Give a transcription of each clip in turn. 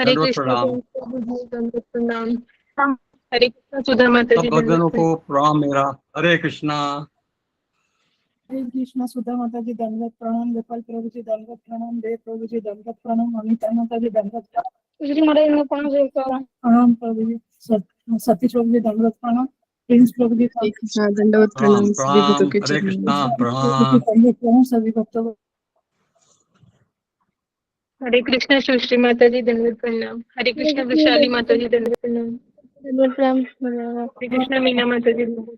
हरे दंडवत कृष्ण प्रणाम। दंडवत प्रणाम। हरे कृष्ण सुधा माता सब जी भक्तजनों को प्रणाम मेरा। हरे कृष्णा। हरे कृष्णा सुधा माता जी दंडवत प्रणाम। गोपाल प्रभु जी दंडवत प्रणाम। देव प्रभु जी दंडवत प्रणाम। अमिता माता जी दंडवत प्रणाम प्रभु जी। सतीश प्रभु जी दंडवत प्रणाम। प्रिंस प्रभु जी दंडवत प्रणाम प्रणाम सभी भक्तों प्रणाम। के हरे चरणों कृष्णा में। प्रणाम। प्रणाम सभी भक्तों को। हरे कृष्ण सुश्री माता जी दंडवत प्रणाम। हरे कृष्ण वैशाली माता जी दंडवत प्रणाम। दंडवत प्रणाम। हरे कृष्ण मीना माता जी दंडवत।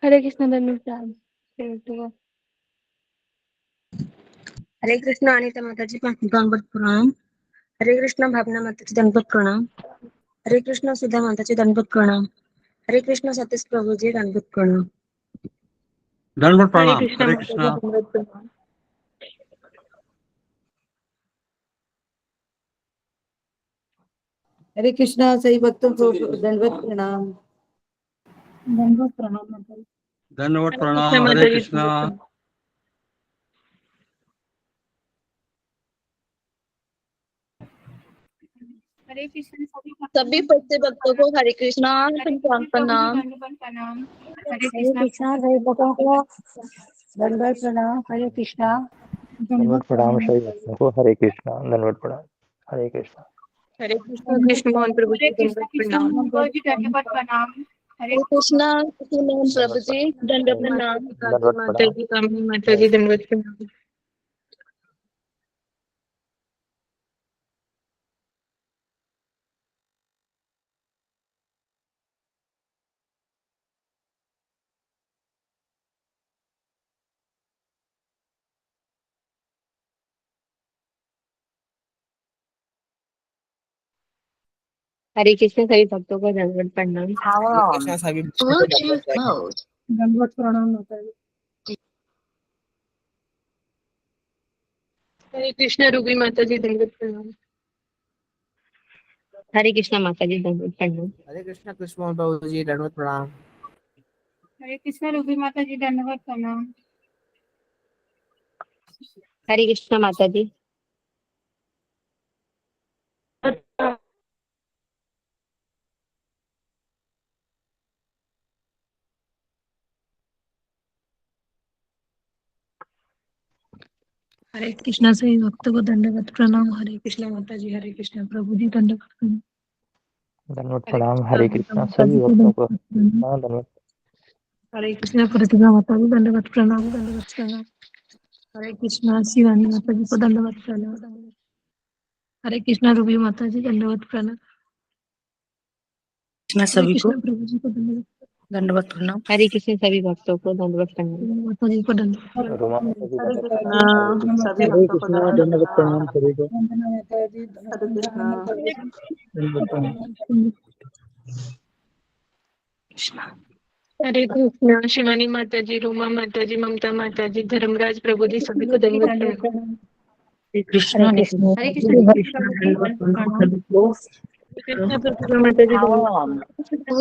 हरे कृष्ण दंडवत प्रणाम। हरे कृष्ण अनिता माता जी दंडवत प्रणाम। हरे कृष्ण भावना माता जी दंडवत प्रणाम। हरे कृष्ण सुधा माता जी दंडवत प्रणाम। हरे कृष्ण सतीश प्रभु जी दंडवत प्रणाम। दंडवत हरे प्रणाम। कृष्ण हरे माता जी कृष्णा। दंडवत प्रणाम। हरे कृष्णा सही भक्तों को दंडवत प्रणाम। दंडवत प्रणाम माता जी। दंडवत हरे कृष्ण प्रणाम। हरे माता जी कृष्णा। दंडवत प्रणाम। हरे कृष्ण सभी भक्त भक्तों को हरे कृष्णा प्रणाम। हरे हरे कृष्णा सभी भक्तों को दंडवत प्रणाम। हरे कृष्णा। दंडवत प्रणाम सभी भक्तों को। हरे कृष्णा। दंडवत प्रणाम। हरे कृष्णा। हरे कृष्ण कृष्ण मोहन प्रभु जी दंडवत प्रणाम। दंडवत प्रणाम। हरे कृष्णा मोहन प्रभु जी दंडवत प्रणाम। काली दंडवत माता प्रणाम। जी कामनी माता जी दंडवत प्रणाम। हरे कृष्ण सभी भक्तों को दंडवत प्रणाम। दंडवत प्रणाम माता जी। हरे कृष्ण रूबी माता जी दंडवत प्रणाम। हरे कृष्णा माता जी दंडवत प्रणाम। हरे कृष्णा कृष्ण प्रभु जी दंडवत प्रणाम। हरे कृष्ण रूबी माता जी दंडवत प्रणाम। हरे कृष्णा माता जी। हरे कृष्णा सही भक्तों को दंडवत प्रणाम। हरे कृष्णा माता जी। हरे कृष्णा प्रभु जी दंडवत प्रणाम। दंडवत हरे प्रणाम। कृष्णा हरे माता कृष्णा माता सभी जी को भक्तों को। दंडवत प्रणाम। हाँ, दंडवत। हरे कृष्णा प्रतिभा माता जी दंडवत प्रणाम। दंडवत प्रणाम। हरे कृष्णा शिवानी माता जी को दंडवत प्रणाम। हरे कृष्णा रूबी माता जी दंडवत प्रणाम। कृष्णा हरे सभी को कृष्णा प्रभु जी को दंडवत दंडवत प्रणाम। हरे कृष्ण सभी भक्तों को दंडवत प्रणाम। प्रणाम। माता जी को दंडवत रोमा माता जी हरे दंडवत कृष्ण प्रणाम। हरे कृष्णा। सभी हरे भक्तों को कृष्णा दंडवत दंडवत प्रणाम। प्रणाम सभी को। हरे कृष्ण दंडवत प्रणाम। हरे कृष्ण शिवानी माता जी रोमा माता जी ममता माता जी धर्मराज प्रभु जी सभी को दंडवत प्रणाम। हरे कृष्णा कृष्ण हरे हरे कृष्ण कृष्णा दंडवत दंडवत प्रणाम प्रणाम। सभी को। कृष्ण प्रतिभा माता जी दंडवत प्रणाम। हरे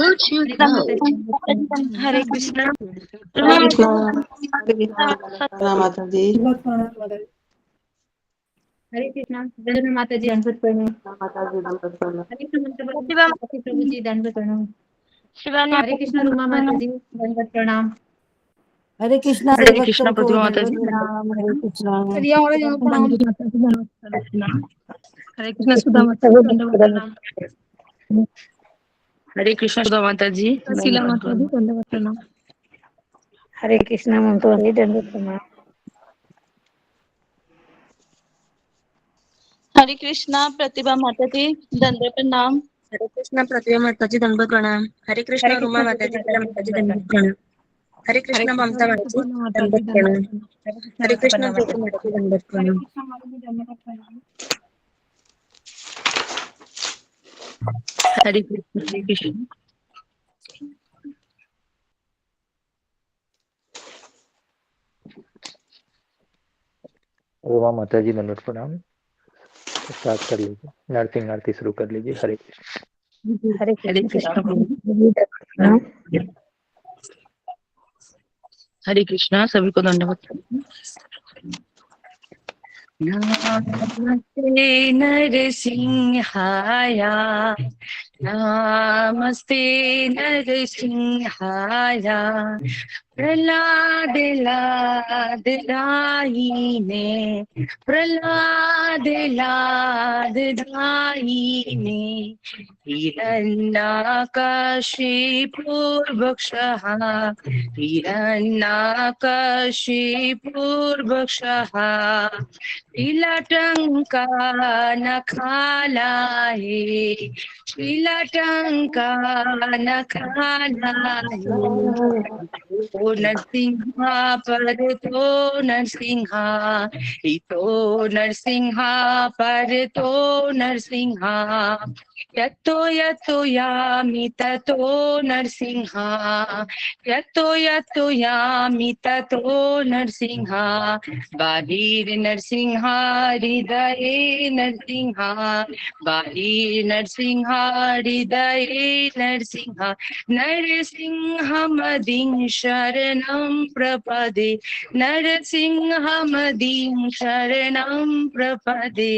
माता जी दंडवत प्रणाम। हरे कृष्ण हरे कृष्ण माता जी। हरे कृष्ण दंडवत माता जी दंडवत प्रणाम। माता जी दंडवत प्रणाम। हरे कृष्ण प्रभु जी दंडवत प्रणाम। हरे कृष्ण रूमा माता जी दंडवत प्रणाम। हरे कृष्णा हरे सभी कृष्णा भक्तों को प्रतिमा माता जी दंडवत प्रणाम। हरे कृष्णा हरिया और यहाँ प्रणाम। दंडवत माता जी दंडवत प्रणाम। हरे कृष्णा सुधा माता जी दंडवत प्रणाम। हरे कृष्णा सुधा माता जी शीला दंडवत माता जी प्रणाम। दंडवत प्रणाम। हरे कृष्णा ममता जी दंडवत प्रणाम। हरे कृष्णा प्रतिभा माता जी दंडवत प्रणाम। हरे कृष्णा प्रतिभा माता जी दंडवत प्रणाम। हरे कृष्णा रुमा माता जी शीला माता जी दंडवत प्रणाम। हरे हरे कृष्णा कृष्णा ममता माता जी ऋतुपर्णा माता जी दंडवत दंडवत प्रणाम। प्रणाम। हरे कृष्ण हरे कृष्णा ऋतुपर्णा ज्योति माता माता जी दंडवत हरे प्रणाम। कृष्ण माता जी दंडवत प्रणाम। हरे कृष्ण हरे कृष्ण। रोमा माता जी दंडवत प्रणाम। स्टार्ट कर लीजिए। नरसिंह आरती शुरू कर लीजिए। हरे कृष्ण। हरे हरे कृष्ण कृष्ण प्रभु। हरे कृष्णा सभी को दंडवत प्रणाम। नमस्ते नरसिंहाय नमस्ते नरसिंहाय प्रहलाद लाद दाहिने प्रहलाद लाद दाहिने हिरण्यकशिपुर्वक्षः हिरण्यकशिपुर्वक्षः शीलटंका नखालाहे शीलटंका नखालाहे तो नरसिंहा पर तो नरसिंहा तो नरसिंहा पर तो नरसिंहा यतो यतो यामि ततो नरसिंहा यतो यतो यामि ततो नरसिंहा बाहिर नरसिंहा हृदये नरसिंहा बाहिर नरसिंहा हृदये नरसिंहा नरसिंहमदिं शरणं प्रपदे नरसिंहमदिं शरणं प्रपदे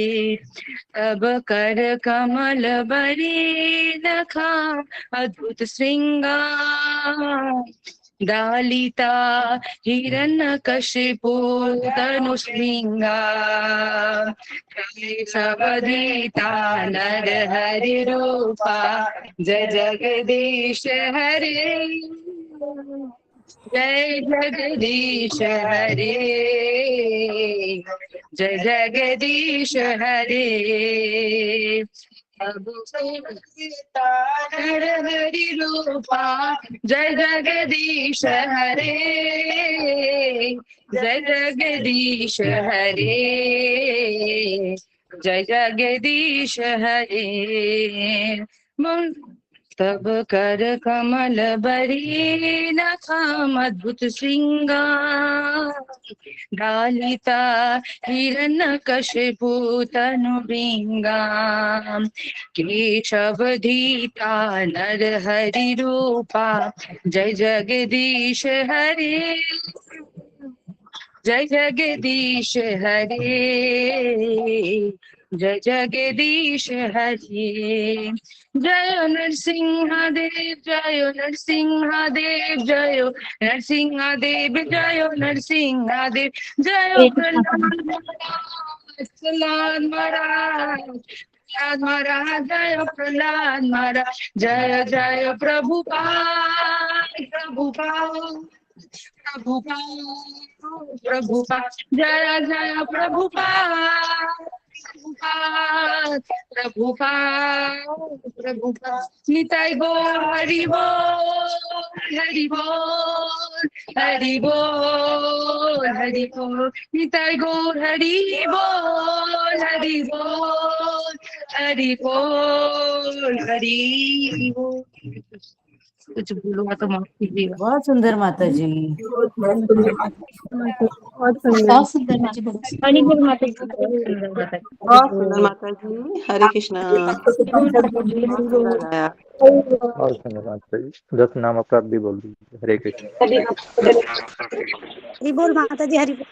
तब कर कमल बरे नखा अद्भुत श्रृंगार दालिता हिरण्यकशिपु धनुश्रृंगार सबदीता नर हरि रूपा जय जगदीश हरे जय जगदीश हरे जय जगदीश हरे नर हरि रूपा जय जगदीश हरे जय जगदीश हरे जय जगदीश हरे तब कर कमल बरी नखाम अद्भुत श्रृंगार डालिता हिरण्यकशिपु तनुभृंगाम केशवधीता नर हरि रूपा जय जगदीश हरे जय जगदीश हरे जय जगदीश हरे जय नरसिंहदेव जय नरसिंहदेव जय नरसिंहदेव जय नरसिंहदेव जय प्रहलाद महाराज प्रहलाद महाराज जय प्रहलाद महाराज जय जय प्रभुपाद प्रभुपाद प्रभुपाद प्रभुपाद जय जय प्रभुपाद प्रभुपाद प्रभुपाद प्रभुपाद निताई गौर हरि बोल हरि बोल हरि बोल हरि बोल निताई गौर हरि बोल हरि बोल हरि बोल हरि बोल कुछ बोलूंगा तो माफ कीजिएगा बहुत सुंदर माता जी। बहुत बहुत सुंदर माता जी हरि बोल माता जी बहुत सुंदर माता जी हरे कृष्णा गाया और सुंदर माता जी 10 नाम अपराध भी बोल दीजिए। हरे कृष्ण हरि बोल माता जी हरि बोल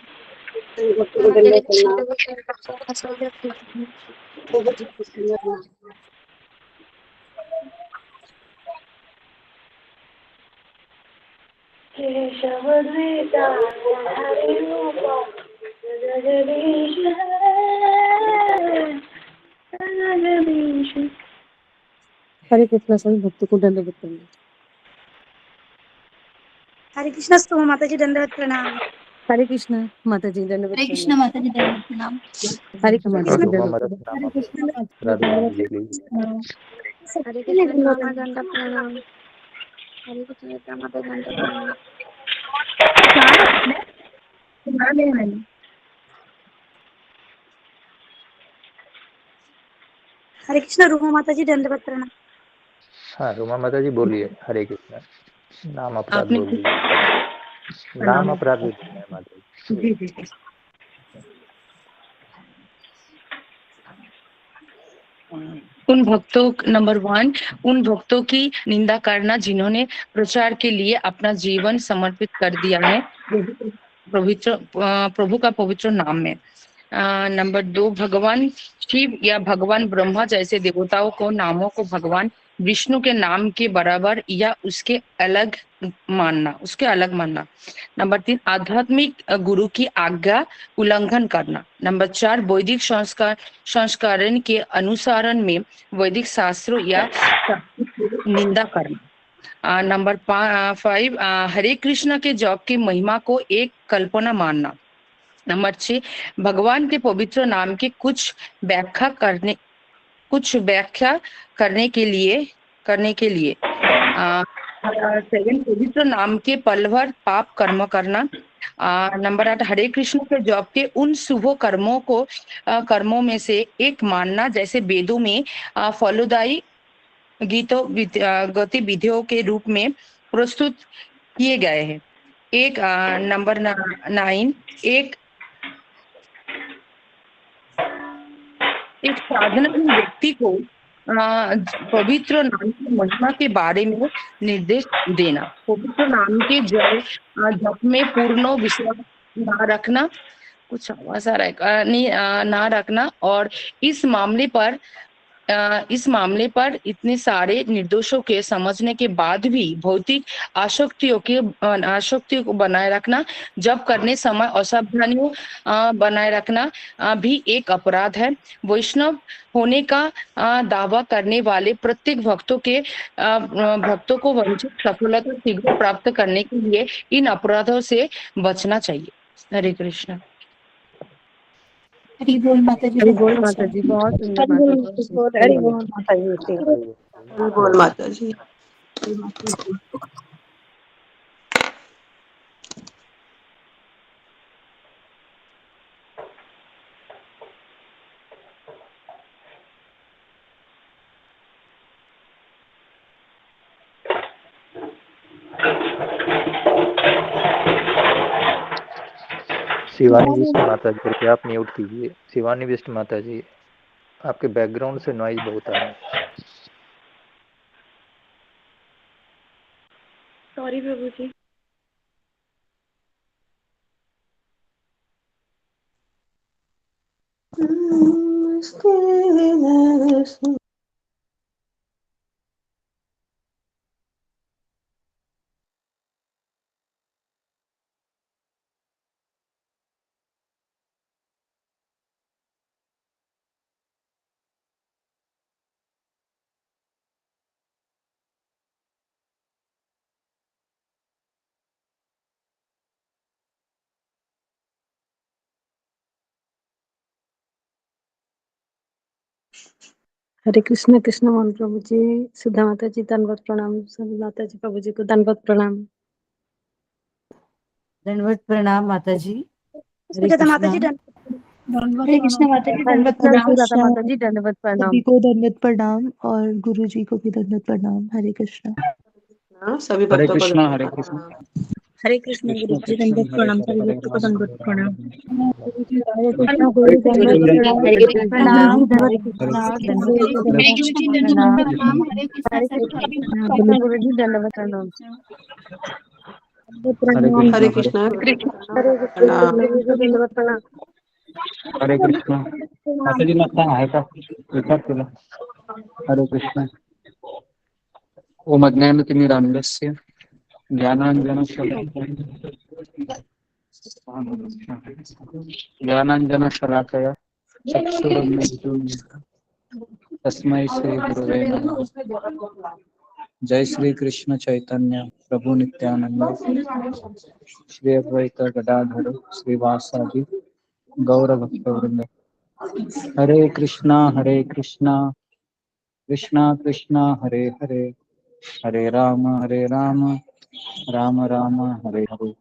हरे कृष्णा सभी भक्तों को दंडवत प्रणाम। हरे कृष्णा स्तु माता जी दंडवत प्रणाम हरे कृष्णा माता जी दंडवत हरे कृष्णा माता जी दंडवत प्रणाम हरे कृष्णा और रूमा मदद नाम हरे कृष्णा अपराध भी लीजिए। हरे कृष्णा माता दंडवत प्रणाम हरे कृष्णा माता दंडवत प्रणाम हरे कृष्णा रूमा माता जी दंडवत प्रणाम हाँ रूमा माता जी बोलिए। हरे कृष्ण नाम अपराध आपने बोल दीजिए। नाम अपराध भी बोलना है माता जी। जी जी उन भक्तों नंबर 1 उन भक्तों की निंदा करना जिन्होंने प्रचार के लिए अपना जीवन समर्पित कर दिया है प्रभु का पवित्र नाम में। नंबर 2, भगवान शिव या भगवान ब्रह्मा जैसे देवताओं को नामों को भगवान विष्णु के नाम के बराबर या उसके अलग मानना। नंबर 3, आध्यात्मिक गुरु की आज्ञा उल्लंघन करना। नंबर 4, वैदिक संस्करण के अनुसारण में वैदिक शास्त्रों या निंदा करना। नंबर 5, हरे कृष्ण के जप की महिमा को एक कल्पना मानना। नंबर 6, भगवान के पवित्र नाम की कुछ व्याख्या करने के लिए 7, पवित्र नाम के पल भर पाप कर्म करना। नंबर 8, हरे कृष्ण के जप के उन शुभ कर्मों में से एक मानना जैसे वेदों में फलदायी गतिविधियों के रूप में प्रस्तुत किए गए हैं। नंबर 9, एक साधनहीन व्यक्ति को पवित्र नाम की महिमा के बारे में निर्देश देना। पवित्र नाम के जप में पूर्ण विश्वास ना रखना, कुछ आवाज आ रहा है, ना रखना, और इस मामले पर इतने सारे निर्दोषों के समझने के बाद भी भौतिक आसक्तियों को बनाए रखना, जब करने समय असावधानियों बनाए रखना भी एक अपराध है। वैष्णव होने का दावा करने वाले प्रत्येक भक्तों को वंचित सफलता शीघ्र प्राप्त करने के लिए इन अपराधों से बचना चाहिए। हरे कृष्ण। हरि बोल माता जी। हरि बोल माता जी, बहुत सुंदर माता जी, बहुत सुंदर। हरि बोल माता जी। हरि बोल माता जी। शिवानी बिष्ट माता जी, कृपया आप म्यूट कीजिए। शिवानी बिष्ट माता जी, आपके बैकग्राउंड से नॉइज बहुत आ रहा है। सॉरी प्रभु जी। हरे कृष्ण। कृष्ण मोहन प्रभु जी, सुधा माता जी दंडवत प्रणाम। सभी माता जी प्रभु जी को दंडवत प्रणाम। दंडवत प्रणाम माता जी। हरे सुजाता माता कृष्णा। जी दंडवत हरे कृष्ण माता जी, हरे दंडवत कृष्ण प्रणाम। सुजाता माता जी दंडवत प्रणाम। सभी को दंडवत प्रणाम और गुरु जी को भी दंडवत प्रणाम। हरे कृष्णा। सभी हरे भक्तों को कृष्णा, दंडवत हरे प्रणाम। कृष्णा, हरे कृष्ण गुरु कृष्ण जी कृष्ण दंडवत हरे प्रणाम। हरे, सभी हरे भक्तों को राम दंडवत हरे प्रणाम। राम, हरे कृष्ण कृष्णा। गुरु दंडवत प्रणाम। हरे कृष्णा। गुरु जी हरे दंडवत कृष्णा। प्रणाम। दंडवत गुरु जी हरे दंडवत गुरु जी प्रणाम। दंडवत प्रणाम। हरे कृष्ण हरे सभी कृष्ण भक्तों प्रणाम। को बोले दंडवत गुरु जी दंडवत प्रणाम। दंडवत हरे प्रणाम। कृष्णा, हरे हरे कृष्णा। हरे कृष्ण प्रणाम। गुरु जी दंडवत प्रणाम। हरे कृष्णा। माताजींना सांग आहे का विचार केला. हरे कृष्ण. ओम अज्ञानतिमिरान्धस्य ज्ञानाञ्जनशलाकया चक्षुरुन्मीलितं तस्मै श्री गुरुवे नमः. जय श्री कृष्ण चैतन्य प्रभु नित्यानंद श्री अद्वैत गदाधर श्रीवासादि गौर भक्तवृंद. हरे कृष्णा कृष्णा कृष्णा हरे हरे, हरे राम राम राम हरे हरे.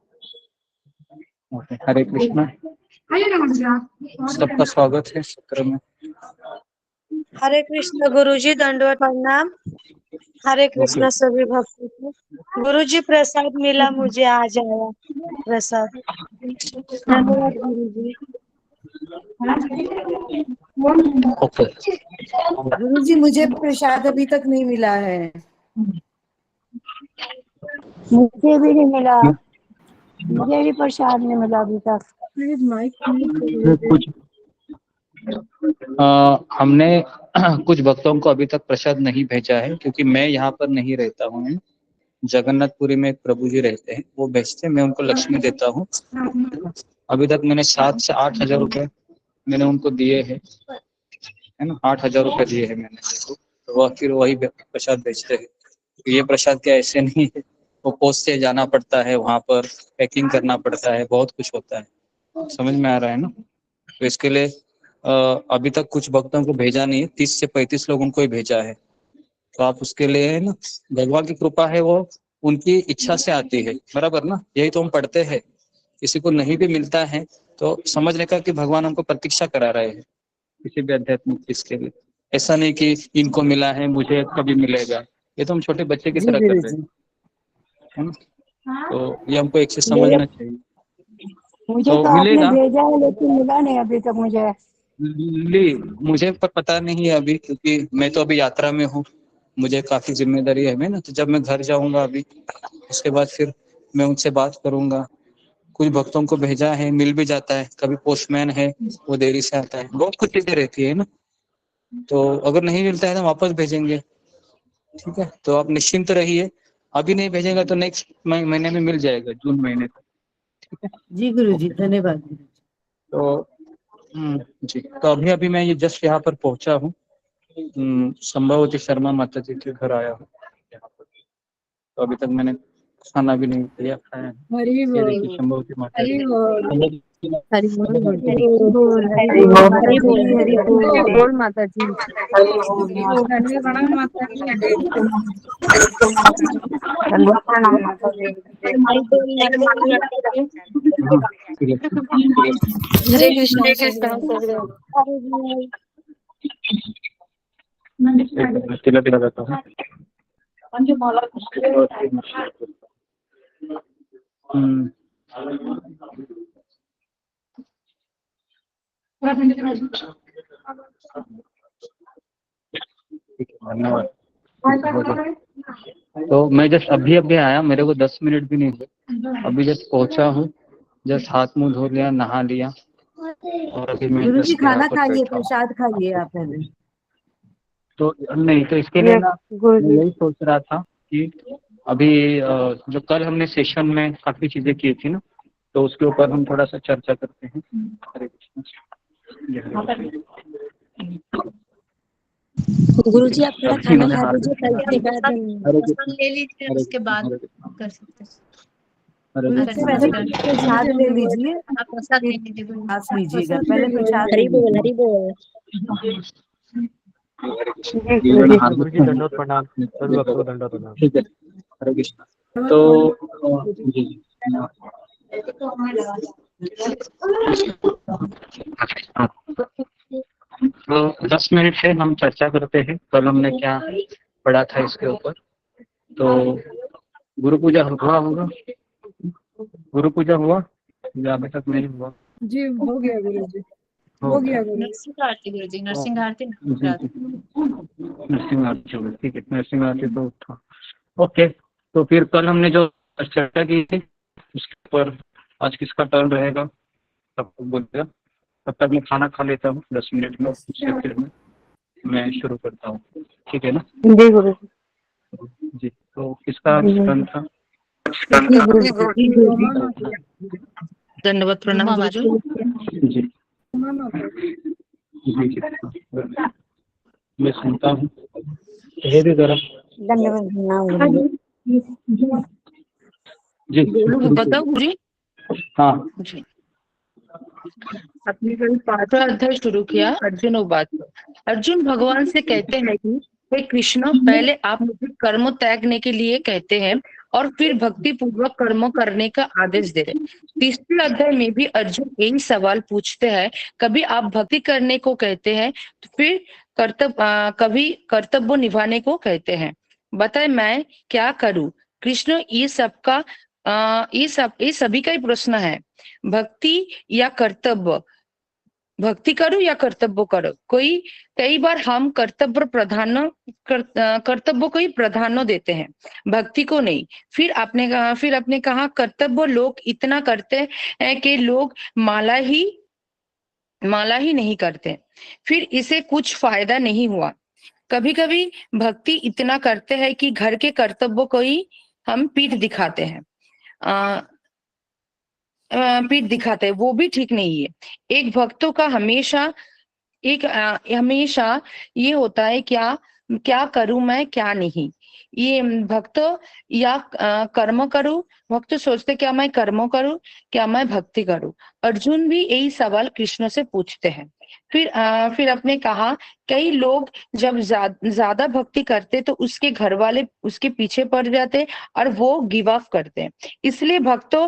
हरे कृष्णा. सबका स्वागत है सत्र में. हरे कृष्ण गुरु जी दंडवत प्रणाम। हरे कृष्ण सभी भक्तों को। गुरु जी प्रसाद मिला मुझे, आ जाया प्रसाद। धन्यवाद गुरु जी। ओके. गुरु जी, मुझे प्रसाद अभी तक नहीं मिला है। मुझे भी नहीं मिला। मुझे भी प्रसाद नहीं मिला अभी तक। कुछ हमने कुछ भक्तों को अभी तक प्रसाद नहीं भेजा है, क्योंकि मैं यहाँ पर नहीं रहता हूँ। जगन्नाथपुरी में एक प्रभु जी रहते हैं, वो भेजते हैं, मैं उनको लक्ष्मी देता हूँ। अभी तक मैंने 7 से 8 हजार रुपए मैंने उनको दिए हैं, है ना, 8 हजार रुपए दिए हैं मैंने उनको, तो वह फिर वही प्रसाद बेचते हैं। ये प्रसाद क्या ऐसे नहीं है, वो पोस्ट से जाना पड़ता है, वहां पर पैकिंग करना पड़ता है, बहुत कुछ होता है, समझ में आ रहा है ना। तो इसके लिए अभी तक कुछ भक्तों को भेजा नहीं है, 30 से 35 लोगों को ही भेजा है। तो आप उसके लिए है ना, भगवान की कृपा है, वो उनकी इच्छा से आती है, बराबर ना, यही तो हम पढ़ते हैं। किसी को नहीं भी मिलता है तो समझने का कि भगवान हमको प्रतीक्षा करा रहे हैं किसी भी आध्यात्मिक चीज के लिए। ऐसा नहीं कि इनको मिला है मुझे कभी मिलेगा, ये तो हम छोटे बच्चे की तरह कर रहे हैं, है ना। तो ये हमको एक से समझना चाहिए। मुझे तो तो आपने मिलेगा, भेजा है लेकिन मिला नहीं अभी तक मुझे। मुझे पर पता नहीं है अभी, क्योंकि मैं तो अभी यात्रा में हूँ, मुझे काफी जिम्मेदारी है ना। तो जब मैं घर जाऊंगा अभी, उसके बाद फिर मैं उनसे बात करूंगा। कुछ भक्तों को भेजा है, मिल भी जाता है, कभी पोस्टमैन है वो देरी से आता है, बहुत कुछ चीजें रहती है ना। तो अगर नहीं मिलता है तो वापस भेजेंगे, ठीक है। तो आप निश्चिंत रहिए, अभी नहीं भेजेंगे तो नेक्स्ट महीने में मिल जाएगा, जून महीने तक, ठीक है जी गुरुजी, धन्यवाद। तो जी, तो अभी मैं ये जस्ट यहाँ पर पहुंचा हूँ, संभवती शर्मा माता जी के घर आया हूँ यहाँ पर। तो अभी तक मैंने खाना भी नहीं किया, खाया है। हरि बोल, ये देखिए संभवती माता जी, हरि बोल, हरि बोल हरि बोल, हरि बोल माता जी, हरि बोल माता जी। प्रणाम माता जी। हरे कृष्ण तिलक लगाता हूँ। धन्यवाद। तो मैं जस्ट अभी आया, मेरे को 10 मिनट भी नहीं हुए, अभी जस्ट पहुंचा हूँ, जस्ट हाथ मुंह धो लिया, नहा लिया, और अभी मैं गुरुजी जस्ट यहाँ खाना पर खाइए, बैठा हूँ। प्रसाद खाइए आप पहले। तो नहीं, तो इसके लिए ना मैं यही सोच रहा था कि अभी जो कल हमने सेशन में काफी चीजें की थी ना, तो उसके ऊपर हम थोड़ा सा चर्चा करते हैं। हरे कृष्ण। गुरुजी आप थोड़ा खाना खा लीजिए, कल के बाद ले लीजिए, उसके बाद कर सकते गुरुजी पहले प्रसाद ले लीजिए, आप प्रसाद ले लीजिए। पास लीजिएगा, पहले प्रसाद ले बोल, लीजिए। हरि बोल। दंडोत प्रणाम, सर्व भक्तों को दंडोत प्रणाम। ठीक है, हरे कृष्ण। तो जी तो 10 मिनट से हम चर्चा करते हैं, कल हमने क्या पढ़ा था इसके ऊपर। तो गुरु पूजा हुआ होगा, गुरु पूजा हुआ या अभी तक नहीं हुआ? जी हो गया गुरुजी, हो गया गुरु। नरसिंह आरती गुरुजी, नरसिंह आरती। नरसिंह आरती होगी, ठीक है, नरसिंह आरती तो था। ओके, तो फिर कल हमने जो चर्चा की थी उसके ऊपर आज किसका टर्न रहेगा, सबको बोलेगा। तब तक मैं खाना खा लेता हूँ 10 मिनट में, उससे फिर मैं शुरू करता हूँ, ठीक है ना। जी गुरु जी, तो किसका टर्न था? दंडवत प्रणाम गुरुजी। जी जी, मैं सुनता हूँ, भी जरा जी। बताओ गुरुजी। हाँ जी, अपने कल 5वां अध्याय शुरू किया। अर्जुन उवाच, अर्जुन भगवान से कहते हैं कि हे कृष्ण, पहले आप मुझे कर्म त्यागने के लिए कहते हैं और फिर भक्ति पूर्वक कर्म करने का आदेश दे रहे। 3रे अध्याय में भी अर्जुन यही सवाल पूछते हैं, कभी आप भक्ति करने को कहते हैं तो फिर कभी कर्तव्य निभाने को कहते हैं, बताए मैं क्या करूं? कृष्ण, ये सभी का ही प्रश्न है, भक्ति या कर्तव्य, भक्ति करो या कर्तव्य करो। कई बार हम कर्तव्य को ही प्राधान्य देते हैं, भक्ति को नहीं। फिर आपने कहा कर्तव्य लोग इतना करते हैं कि लोग माला ही माला ही नहीं करते, फिर इसे कुछ फायदा नहीं हुआ। कभी कभी भक्ति इतना करते हैं कि घर के कर्तव्यों को ही हम पीठ दिखाते हैं, पीठ दिखाते हैं, वो भी ठीक नहीं है। एक भक्तों का हमेशा ये होता है, क्या क्या करूं मैं क्या नहीं। ये भक्त या कर्म करूं, भक्त सोचते क्या मैं कर्म करूं क्या मैं भक्ति करूं। अर्जुन भी यही सवाल कृष्ण से पूछते हैं। फिर आपने कहा कई लोग जब ज्यादा भक्ति करते तो उसके घर वाले उसके पीछे पड़ जाते और वो गिव अप करते। इसलिए भक्तों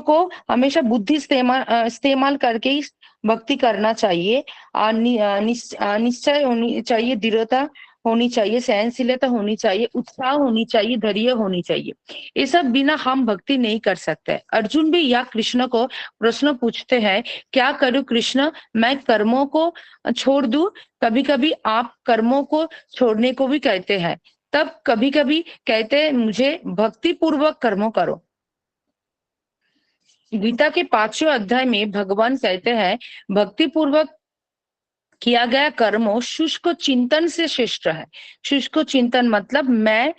को हमेशा बुद्धि इस्तेमाल करके ही भक्ति करना चाहिए। निश्चय होनी चाहिए, दृढ़ता होनी चाहिए, सहनशीलता होनी चाहिए, उत्साह होनी चाहिए, धैर्य होनी चाहिए। ये सब बिना हम भक्ति नहीं कर सकते। अर्जुन भी या कृष्ण को प्रश्न पूछते हैं, क्या करूं कृष्ण, मैं कर्मों को छोड़ दूं? कभी कभी आप कर्मों को छोड़ने को भी कहते हैं, तब कभी कभी कहते हैं मुझे भक्ति पूर्वक कर्मों करो। गीता के 5वें अध्याय में भगवान कहते हैं भक्ति पूर्वक किया गया कर्म शुष्क चिंतन से श्रेष्ठ है। शुष्क चिंतन मतलब मैं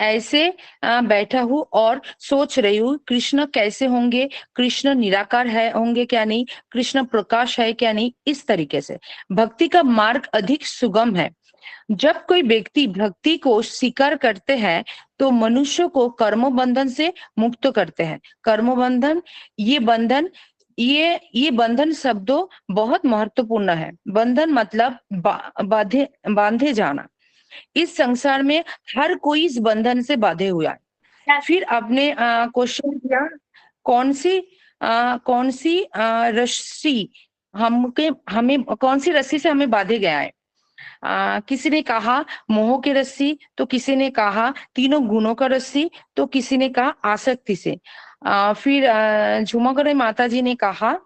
ऐसे बैठा हूं और सोच रही हूँ कृष्ण कैसे होंगे, कृष्ण निराकार है होंगे क्या नहीं, कृष्ण प्रकाश है क्या नहीं। इस तरीके से भक्ति का मार्ग अधिक सुगम है। जब कोई व्यक्ति भक्ति को स्वीकार करते हैं तो मनुष्य को कर्म बंधन से मुक्त करते हैं। कर्म बंधन, ये बंधन शब्दों बहुत महत्वपूर्ण है। बंधन मतलब बांधे जाना। इस संसार में हर कोई इस बंधन से बांधे हुआ है। फिर आपने क्वेश्चन किया कौन सी रस्सी हमें कौन सी रस्सी से हमें बांधे गया है। किसी ने कहा मोह की रस्सी, तो किसी ने कहा तीनों गुणों का रस्सी, तो किसी ने कहा आसक्ति से। फिर झुमागरे माता जी ने कहा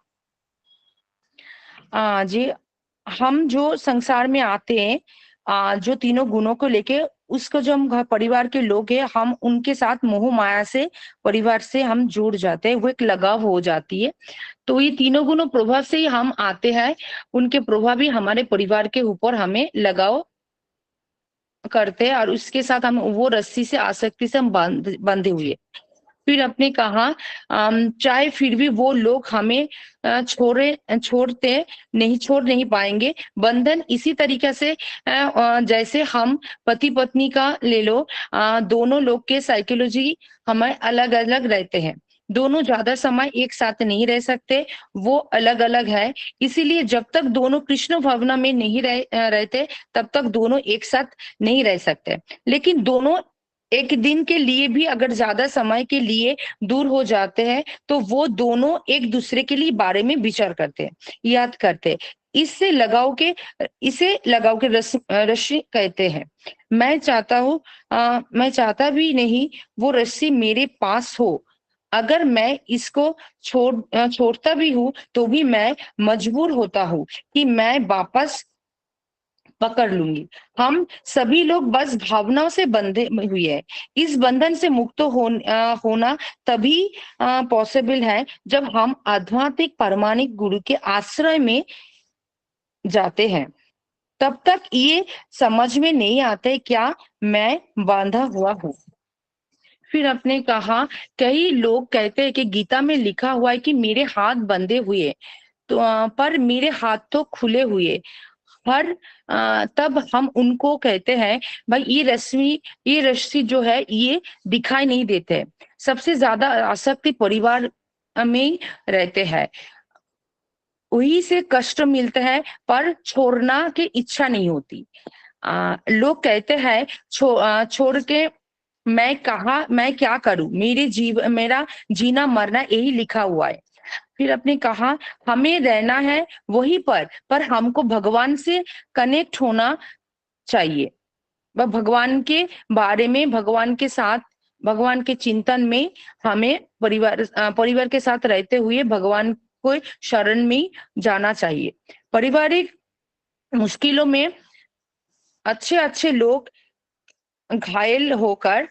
जी हम जो संसार में आते हैं जो तीनों गुणों को लेके, उसको जो हम परिवार के लोग हैं हम उनके साथ मोह माया से परिवार से हम जुड़ जाते हैं, वो एक लगाव हो जाती है। तो ये तीनों गुणों प्रभाव से ही हम आते हैं, उनके प्रभाव ही हमारे परिवार के ऊपर हमें लगाव करते हैं और उसके साथ हम वो रस्सी से आसक्ति से हम बंधे हुए। फिर आपने कहा चाहे फिर भी वो लोग हमें छोड़ नहीं पाएंगे। बंधन इसी तरीके से जैसे हम पति पत्नी का ले लो, दोनों लोग के साइकोलॉजी हमें अलग अलग रहते हैं, दोनों ज्यादा समय एक साथ नहीं रह सकते, वो अलग अलग है। इसीलिए जब तक दोनों कृष्ण भावना में नहीं रहते तब तक दोनों एक साथ नहीं रह सकते। लेकिन दोनों एक दिन के लिए भी अगर ज्यादा समय के लिए दूर हो जाते हैं तो वो दोनों एक दूसरे के लिए बारे में विचार करते हैं, याद करते हैं। इसे लगाव के रस्सी कहते हैं। मैं चाहता भी नहीं वो रस्सी मेरे पास हो। अगर मैं इसको छोड़ता भी हूँ तो भी मैं मजबूर होता हूँ कि मैं वापस पकड़ लूंगी। हम सभी लोग बस भावनाओं से बंधे हुए हैं। इस बंधन से मुक्त होना तभी पॉसिबल है जब हम आध्यात्मिक पारमाणिक गुरु के आश्रय में जाते हैं। तब तक ये समझ में नहीं आते क्या मैं बांधा हुआ हूँ। फिर आपने कहा कई लोग कहते हैं कि गीता में लिखा हुआ है कि मेरे हाथ बंधे हुए, तो पर मेरे हाथ तो खुले हुए। तब हम उनको कहते हैं भाई ये रस्सी जो है ये दिखाई नहीं देते। सबसे ज्यादा आसक्ति परिवार में रहते हैं, वही से कष्ट मिलते हैं पर छोड़ना की इच्छा नहीं होती। लोग कहते हैं छोड़ के मैं क्या करूं, मेरा जीना मरना यही लिखा हुआ है। फिर आपने कहा हमें रहना है वहीं पर हमको भगवान से कनेक्ट होना चाहिए। वह भगवान के बारे में, भगवान के साथ, भगवान के चिंतन में हमें परिवार के साथ रहते हुए भगवान को शरण में जाना चाहिए। पारिवारिक मुश्किलों में अच्छे लोग घायल होकर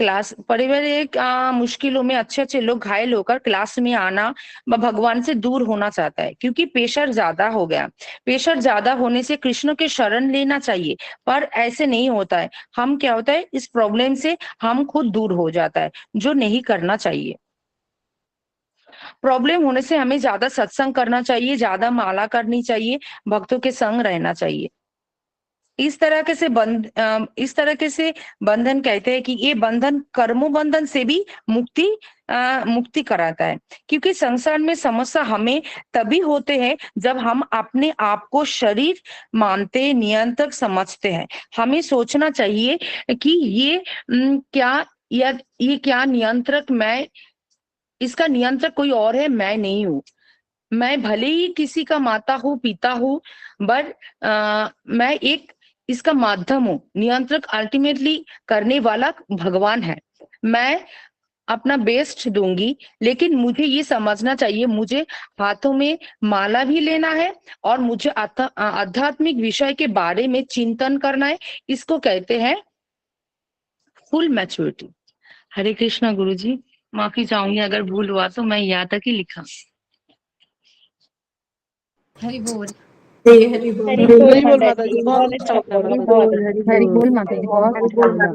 क्लास पारिवारिक मुश्किलों में अच्छे अच्छे लोग घायल होकर क्लास में आना भगवान से दूर होना चाहता है, क्योंकि प्रेशर ज्यादा हो गया। प्रेशर ज्यादा होने से कृष्ण के शरण लेना चाहिए, पर ऐसे नहीं होता है। हम क्या होता है, इस प्रॉब्लम से हम खुद दूर हो जाता है, जो नहीं करना चाहिए। प्रॉब्लम होने से हमें ज्यादा सत्संग करना चाहिए, ज्यादा माला करनी चाहिए, भक्तों के संग रहना चाहिए। इस तरह से बंधन कहते हैं कि ये बंधन कर्मो बंधन से भी मुक्ति कराता है, क्योंकि संसार में समस्या हमें तभी होते हैं जब हम अपने आप को शरीर मानते, नियंत्रक समझते हैं। हमें सोचना चाहिए कि ये क्या नियंत्रक मैं, इसका नियंत्रक कोई और है, मैं नहीं हूं। मैं भले ही किसी का माता हूँ, पिता हूँ, बट मैं एक इसका माध्यम हूँ। नियंत्रक अल्टीमेटली करने वाला भगवान है। मैं अपना बेस्ट दूंगी, लेकिन मुझे ये समझना चाहिए, मुझे हाथों में माला भी लेना है और मुझे आध्यात्मिक विषय के बारे में चिंतन करना है। इसको कहते हैं फुल मैच्योरिटी। हरे कृष्णा गुरुजी, माफी चाहूंगी अगर भूल हुआ तो, मैं यहाँ तक ही लिखा। हरि बोल। हरि बोल माता जी, बहुत अच्छा बताया। हरि बोल माता जी, बहुत अच्छा लगा।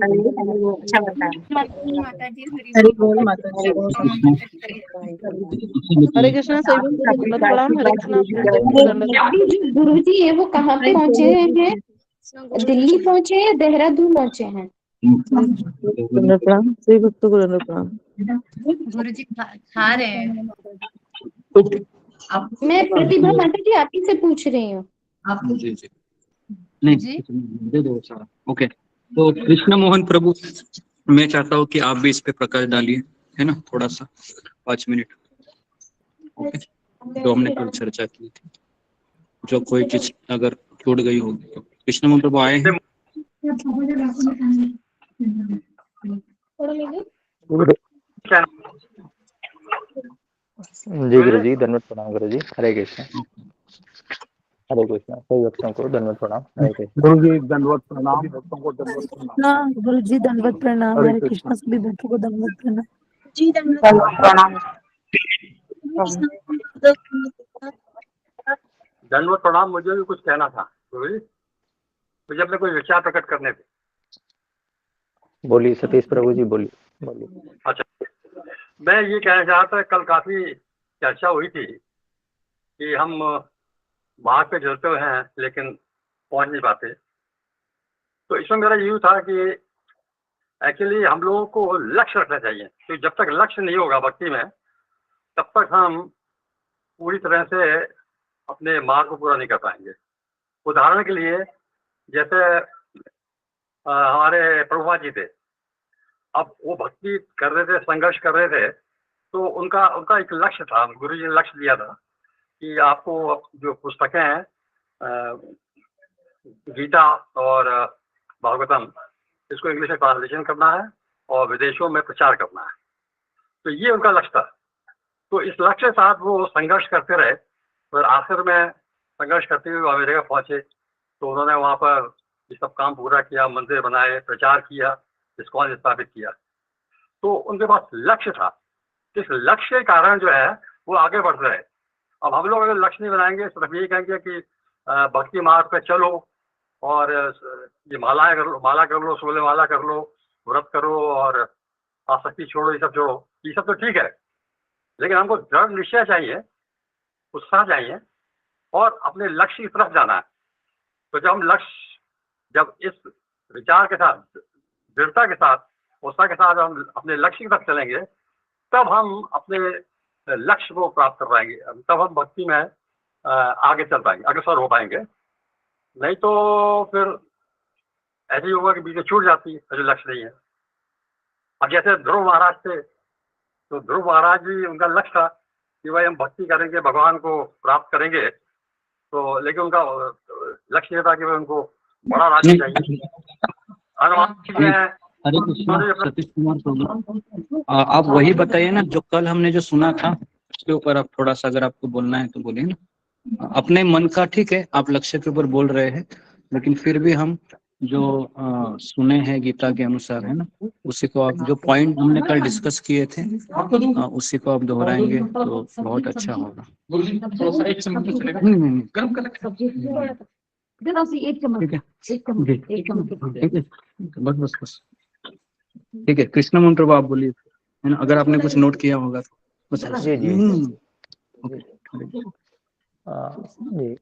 अच्छा बताया। माता जी हरि बोल माता जी, बहुत हरे कृष्णा। सही बोल दंडवत प्रणाम। हरे कृष्णा। अभी जो गुरुजी है वो कहाँ पे पहुंचे हैं? दिल्ली पहुंचे हैं या देहरादून पहुंचे हैं? दंडवत प्रणाम। सही भक्तों को दंडवत प्रणाम। गुरुजी खा रहे हैं। मैं प्रतिभा माता जी आप ही से पूछ रही हूँ। जी जी, नहीं दे दो सारा। ओके, तो कृष्ण मोहन प्रभु, मैं चाहता हूँ कि आप भी इस पे प्रकाश डालिए, है ना, थोड़ा सा 5 मिनट। ओके, तो हमने कल चर्चा की थी, जो कोई चीज अगर छूट गई होगी तो। कृष्ण मोहन प्रभु आए हैं। जी गुरु जी, धन्यवाद प्रणाम गुरु जी। हरे कृष्ण। हरे कृष्ण। सभी भक्तों को धन्यवाद प्रणाम। हरे कृष्ण। गुरु जी दंडवत प्रणाम, भक्तों को दंडवत प्रणाम। गुरु जी दंडवत प्रणाम। हरे कृष्णा। सभी भक्तों को दंडवत प्रणाम। जी दंडवत प्रणाम। दंडवत प्रणाम। मुझे भी कुछ कहना था गुरु जी, मुझे अपने कोई विचार प्रकट करने थे। बोलिए सतीश प्रभु जी, बोलिए बोलिए। अच्छा, मैं ये कहना चाहता था, कल काफी चर्चा हुई थी कि हम मार्ग पे चलते हुए हैं लेकिन पहुंच नहीं पाते। तो इसमें मेरा यूँ था कि एक्चुअली हम लोगों को लक्ष्य रखना चाहिए, तो जब तक लक्ष्य नहीं होगा भक्ति में, तब तक हम पूरी तरह से अपने मार्ग को पूरा नहीं कर पाएंगे। उदाहरण के लिए, जैसे हमारे प्रभुपाद जी थे, अब वो भक्ति कर रहे थे, संघर्ष कर रहे थे, तो उनका एक लक्ष्य था। गुरु जी ने लक्ष्य दिया था कि आपको जो पुस्तकें हैं, गीता और भागवतम, इसको इंग्लिश में ट्रांसलेशन करना है और विदेशों में प्रचार करना है। तो ये उनका लक्ष्य था। तो इस लक्ष्य के साथ वो संघर्ष करते रहे, और आखिर में संघर्ष करते हुए अमेरिका पहुंचे। तो उन्होंने वहाँ पर ये सब काम पूरा किया, मंदिर बनाए, प्रचार किया, इस्कॉन स्थापित किया। तो उनके पास लक्ष्य था। इस लक्ष्य के कारण जो है वो आगे बढ़ रहे। अब हम लोग अगर लक्ष्य नहीं बनाएंगे, सिर्फ यही कहेंगे कि भक्ति मार्ग पे चलो और ये माला कर लो, 16 माला कर लो, व्रत करो और आसक्ति छोड़ो, ये सब छोड़ो, ये सब तो ठीक है, लेकिन हमको दृढ़ निश्चय चाहिए, उत्साह चाहिए और अपने लक्ष्य की तरफ जाना है। तो जब इस विचार के साथ, दृढ़ता के साथ, उत्साह के साथ हम अपने लक्ष्य की तरफ चलेंगे, तब हम अपने लक्ष्य को प्राप्त कर पाएंगे, तब हम भक्ति में आगे चल पाएंगे, अग्रसर हो पाएंगे। नहीं तो फिर ऐसे ही होगा कि बीच में छूट जाती है, जो लक्ष्य नहीं है। अब जैसे ध्रुव महाराज थे, तो ध्रुव महाराज भी, उनका लक्ष्य था कि भाई हम भक्ति करेंगे, भगवान को प्राप्त करेंगे, तो लेकिन उनका लक्ष्य ये था कि भाई उनको बड़ा राज्य चाहिए। हरे कृष्णा। सतीश कुमार प्रभु, आप वही बताइए ना जो कल हमने जो सुना था, उसके ऊपर आप थोड़ा सा अगर आपको बोलना है तो बोलिए ना। अपने मन का ठीक है, आप लक्ष्य के ऊपर बोल रहे हैं, लेकिन फिर भी हम जो सुने हैं गीता के अनुसार, है ना, उसी को आप जो पॉइंट हमने कल डिस्कस किए थे उसी को आप दोहराएंगे तो बहुत अच्छा होगा। नहीं, नहीं, ठीक है, ठीक है, बस बस बस, ठीक है। कृष्ण मंत्र को आप बोलिए, है ना, अगर आपने कुछ नोट किया होगा तो बस। जी जी ओके, जी,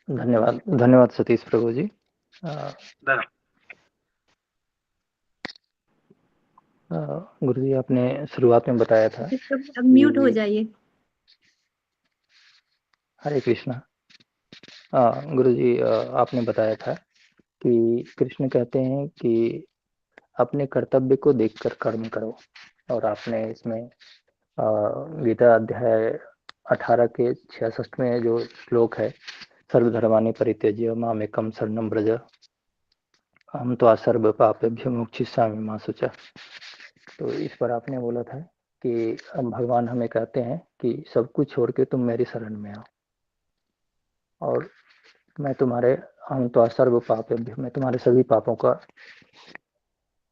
धन्यवाद धन्यवाद सतीश प्रभु जी। गुरु जी आपने शुरुआत में बताया था, अब म्यूट हो जाइए। हरे कृष्णा। गुरु जी आपने बताया था कि कृष्ण कहते हैं कि अपने कर्तव्य को देखकर कर्म करो, और आपने इसमें गीता अध्याय 18 के 66वें जो श्लोक है, सर्वधर्मानि परित्यज्य मामेकं शरणं व्रज अहं त्वा सर्व पापेभ्यो मोक्षयिष्यामि मा शुचः। तो इस पर आपने बोला था कि भगवान हमें कहते हैं कि सब कुछ छोड़ के तुम मेरी शरण में आओ और मैं तुम्हारे अहं त्वा सर्व पापेभ्यो, मैं तुम्हारे सभी पापों का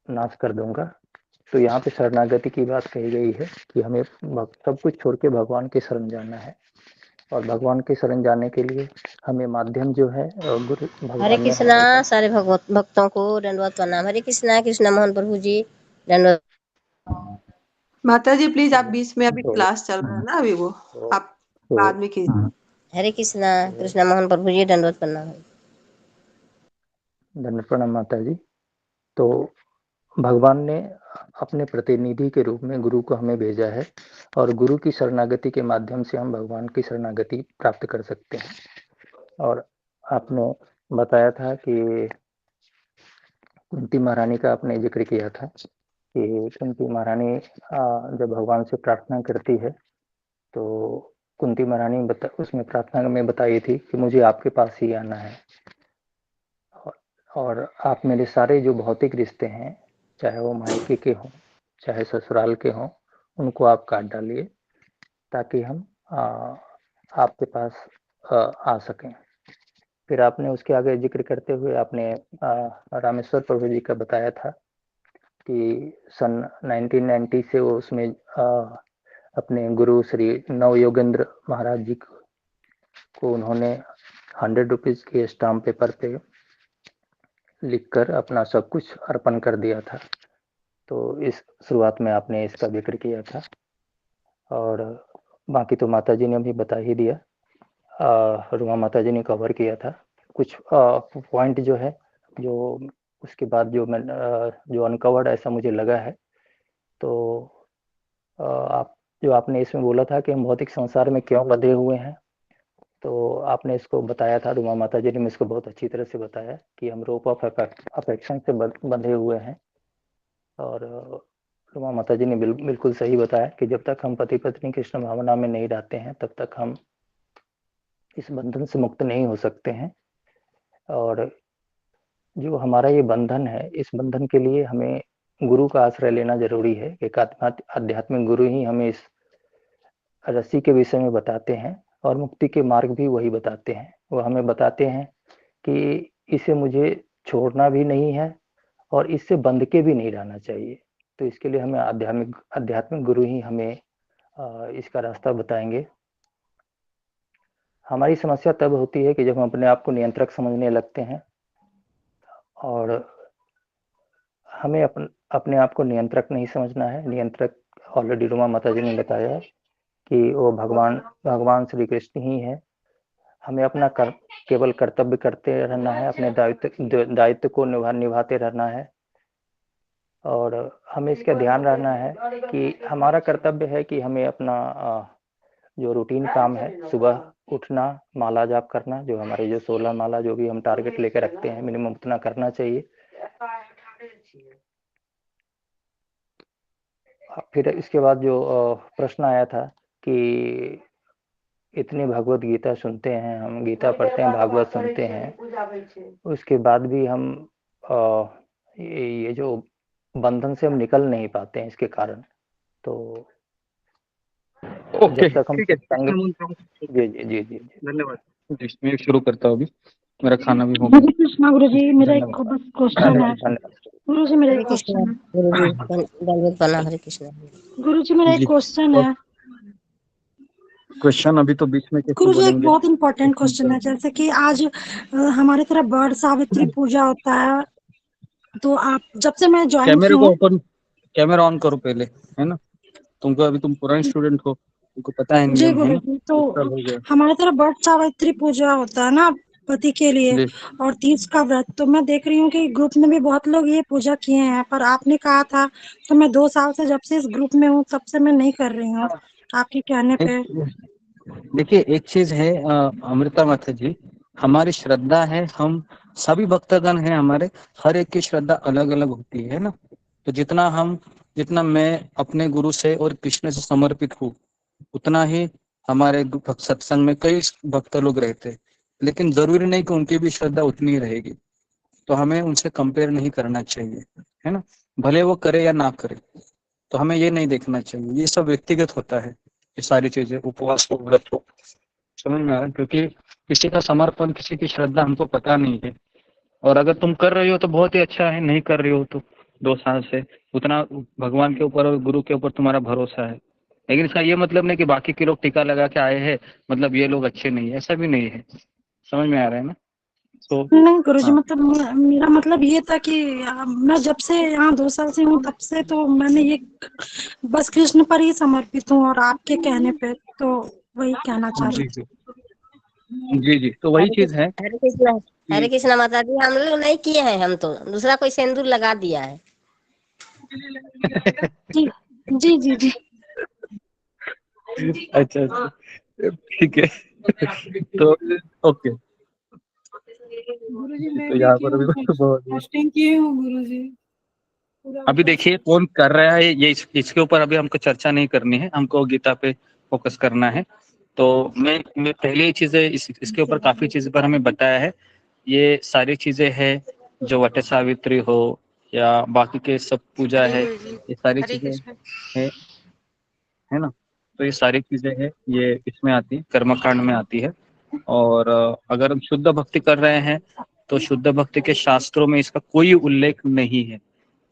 नाश कर दूंगा। तो यहाँ पे शरणागति की बात कही गई है कि हमें सब कुछ छोड़ के भगवान के शरण जाना है, और भगवान के शरण जाने के लिए हमें माध्यम जो है गुरु भगवान हरे कृष्णा सारे भक्तों को दंडवत प्रणाम। हरे कृष्णा, कृष्णा मोहन प्रभु जी दंडवत। माता जी प्लीज, आप बीच में, अभी क्लास चल रहा है ना, अभी वो आप बाद में कीजिए। हरे कृष्णा, कृष्णा मोहन प्रभु जी दंडवत प्रणाम। दंडवत प्रणाम माता जी। तो भगवान ने अपने प्रतिनिधि के रूप में गुरु को हमें भेजा है, और गुरु की शरणागति के माध्यम से हम भगवान की शरणागति प्राप्त कर सकते हैं। और आपने बताया था कि कुंती महारानी का आपने जिक्र किया था कि कुंती महारानी जब भगवान से प्रार्थना करती है तो कुंती महारानी उसमें प्रार्थना में बताई थी कि मुझे आपके पास ही आना है, और आप मेरे सारे जो भौतिक रिश्ते हैं, चाहे वो मायके के हों चाहे ससुराल के हों, उनको आप काट डालिए ताकि हम आपके पास आ सकें। फिर आपने उसके आगे जिक्र करते हुए आपने रामेश्वर प्रभु जी का बताया था कि सन 1990 से वो उसमें अपने गुरु श्री नव योगेंद्र महाराज जी को उन्होंने 100 रुपीज के स्टाम्प पेपर पे लिखकर अपना सब कुछ अर्पण कर दिया था। तो इस शुरुआत में आपने इसका जिक्र किया था, और बाकी तो माता जी ने भी बता ही दिया, रुमा माता जी ने कवर किया था। कुछ पॉइंट जो है जो उसके बाद जो मैं जो अनकवर्ड ऐसा मुझे लगा है, तो आप जो आपने इसमें बोला था कि हम भौतिक संसार में क्यों बंधे हुए हैं, तो आपने इसको बताया था, रुमा माता जी ने इसको बहुत अच्छी तरह से बताया कि हम रोप ऑफ अफेक्शन से बंधे हुए हैं। और रुमा माता जी ने बिल्कुल सही बताया कि जब तक हम पति पत्नी कृष्ण भावना में नहीं रहते हैं तब तक हम इस बंधन से मुक्त नहीं हो सकते हैं। और जो हमारा ये बंधन है, इस बंधन के लिए हमें गुरु का आश्रय लेना जरूरी है। एक आध्यात्मिक गुरु ही हमें इस रस्सी के विषय में बताते हैं, और मुक्ति के मार्ग भी वही बताते हैं। वो हमें बताते हैं कि इसे मुझे छोड़ना भी नहीं है और इससे बंध के भी नहीं रहना चाहिए। तो इसके लिए हमें आध्यात्मिक गुरु ही हमें इसका रास्ता बताएंगे। हमारी समस्या तब होती है कि जब हम अपने आप को नियंत्रक समझने लगते हैं, और हमें अपने आप को नियंत्रक नहीं समझना है। नियंत्रक ऑलरेडी रुमा माता जी ने बताया है कि वो भगवान श्री कृष्ण ही है। हमें अपना केवल कर्तव्य करते रहना है, अपने दायित्व को निभाते रहना है, और हमें इसका ध्यान रखना है कि हमारा कर्तव्य है कि हमें अपना जो रूटीन काम है, सुबह उठना, माला जाप करना, जो हमारे जो 16 माला जो भी हम टारगेट लेकर रखते हैं, मिनिमम उतना करना चाहिए। फिर इसके बाद जो प्रश्न आया था कि इतनी भगवत गीता सुनते हैं, हम गीता पढ़ते हैं, भागवत सुनते हैं, उसके बाद भी हम ये जो बंधन से हम निकल नहीं पाते हैं इसके कारण। तो जब तक हम ठीक है, जी जी जी जी धन्यवाद। मैं शुरू करता हूँ अभी। मेरा खाना भी हो गया। हरे कृष्णा गुरुजी, मेरा एक बस क्वेश्चन है। गुरुजी मेरा हरे एक कृष्णा क्वेश्चन है। गुरुजी, दंडवत प्रणाम। हरे कृष्णा। गुरुजी मेरा एक जी, क्वेश्चन और है। क्वेश्चन अभी तो बीच में कैसे गुरुजी एक बोलेंगे? बहुत इंपॉर्टेंट क्वेश्चन है, जैसे कि आज हमारे तरफ बड़ सावित्री पूजा होता है, तो आप जब से मैं ज्वाइन की कैमरे को हूँ। ओपन, कैमरा ऑन करो पहले, है ना? तुमको अभी, तुम पुराने स्टूडेंट हो, तुमको पता है जी नियम, है ना? गुरुजी, तो सब हो गया। हमारे तरफ बड़ सावित्री पूजा होता है ना पति के लिए, जी, और तीज का व्रत। तो मैं देख रही हूँ कि ग्रुप में भी बहुत लोग ये पूजा किए हैं, पर आपने कहा था, तो मैं 2 साल से जब से इस ग्रुप में हूँ तब से मैं नहीं कर रही हूँ आपके कहने पे। देखिए एक चीज है अमृता माता जी, हमारी श्रद्धा है, हम सभी भक्तगण हैं हमारे, हर एक की श्रद्धा अलग अलग होती है ना। तो जितना मैं अपने गुरु से और कृष्ण से समर्पित हूँ, उतना ही हमारे सत्संग में कई भक्त लोग रहते हैं, लेकिन जरूरी नहीं कि उनकी भी श्रद्धा उतनी ही रहेगी। तो हमें उनसे कंपेयर नहीं करना चाहिए, है ना? भले वो करे या ना करे, तो हमें ये नहीं देखना चाहिए। ये सब व्यक्तिगत होता है, ये सारी चीजें, उपवास हो, व्रत हो, समझ में आ रहा है? क्योंकि किसी का समर्पण, किसी की श्रद्धा हमको पता नहीं है। और अगर तुम कर रही हो तो बहुत ही अच्छा है, नहीं कर रही हो तो 2 साल से उतना भगवान के ऊपर और गुरु के ऊपर तुम्हारा भरोसा है। लेकिन इसका ये मतलब नहीं कि बाकी के लोग टीका लगा के आए हैं, मतलब ये लोग अच्छे नहीं है, ऐसा भी नहीं है। समझ में आ रहा है ना? तो नहीं गुरुजी, हाँ मतलब मेरा मतलब ये था कि मैं जब से यहाँ 2 साल से हूँ तब से तो मैंने ये बस कृष्ण पर ही समर्पित हूँ, और आपके कहने पे तो वही कहना चाह रही जी थी। जी जी, तो वही चीज है हरे कृष्णा। हरे कि कृष्णा माता जी, हम लोग नहीं किए हैं, हम तो दूसरा कोई सिंदूर लगा दिया है। जी जी जी जी। अच्छा अच्छा, ठीक है। तो ओके, गुरुजी मैं तो भी यहाँ की पर हूँ, अभी बहुत फास्टिंग किए हूँ गुरुजी, पूरा अभी उपवास देखिए कौन कर रहा है ये, इसके ऊपर अभी हमको चर्चा नहीं करनी है, हमको गीता पे फोकस करना है। तो मैं पहले ही चीजें इसके ऊपर काफी चीजें पर हमें बताया है। ये सारी चीजें हैं जो वट सावित्री हो या बाकी के सब पूजा है, ये सारी चीजें है ना? तो ये सारी चीजें हैं, ये इसमें आती है, कर्मकांड में आती है। और अगर हम शुद्ध भक्ति कर रहे हैं तो शुद्ध भक्ति के शास्त्रों में इसका कोई उल्लेख नहीं है,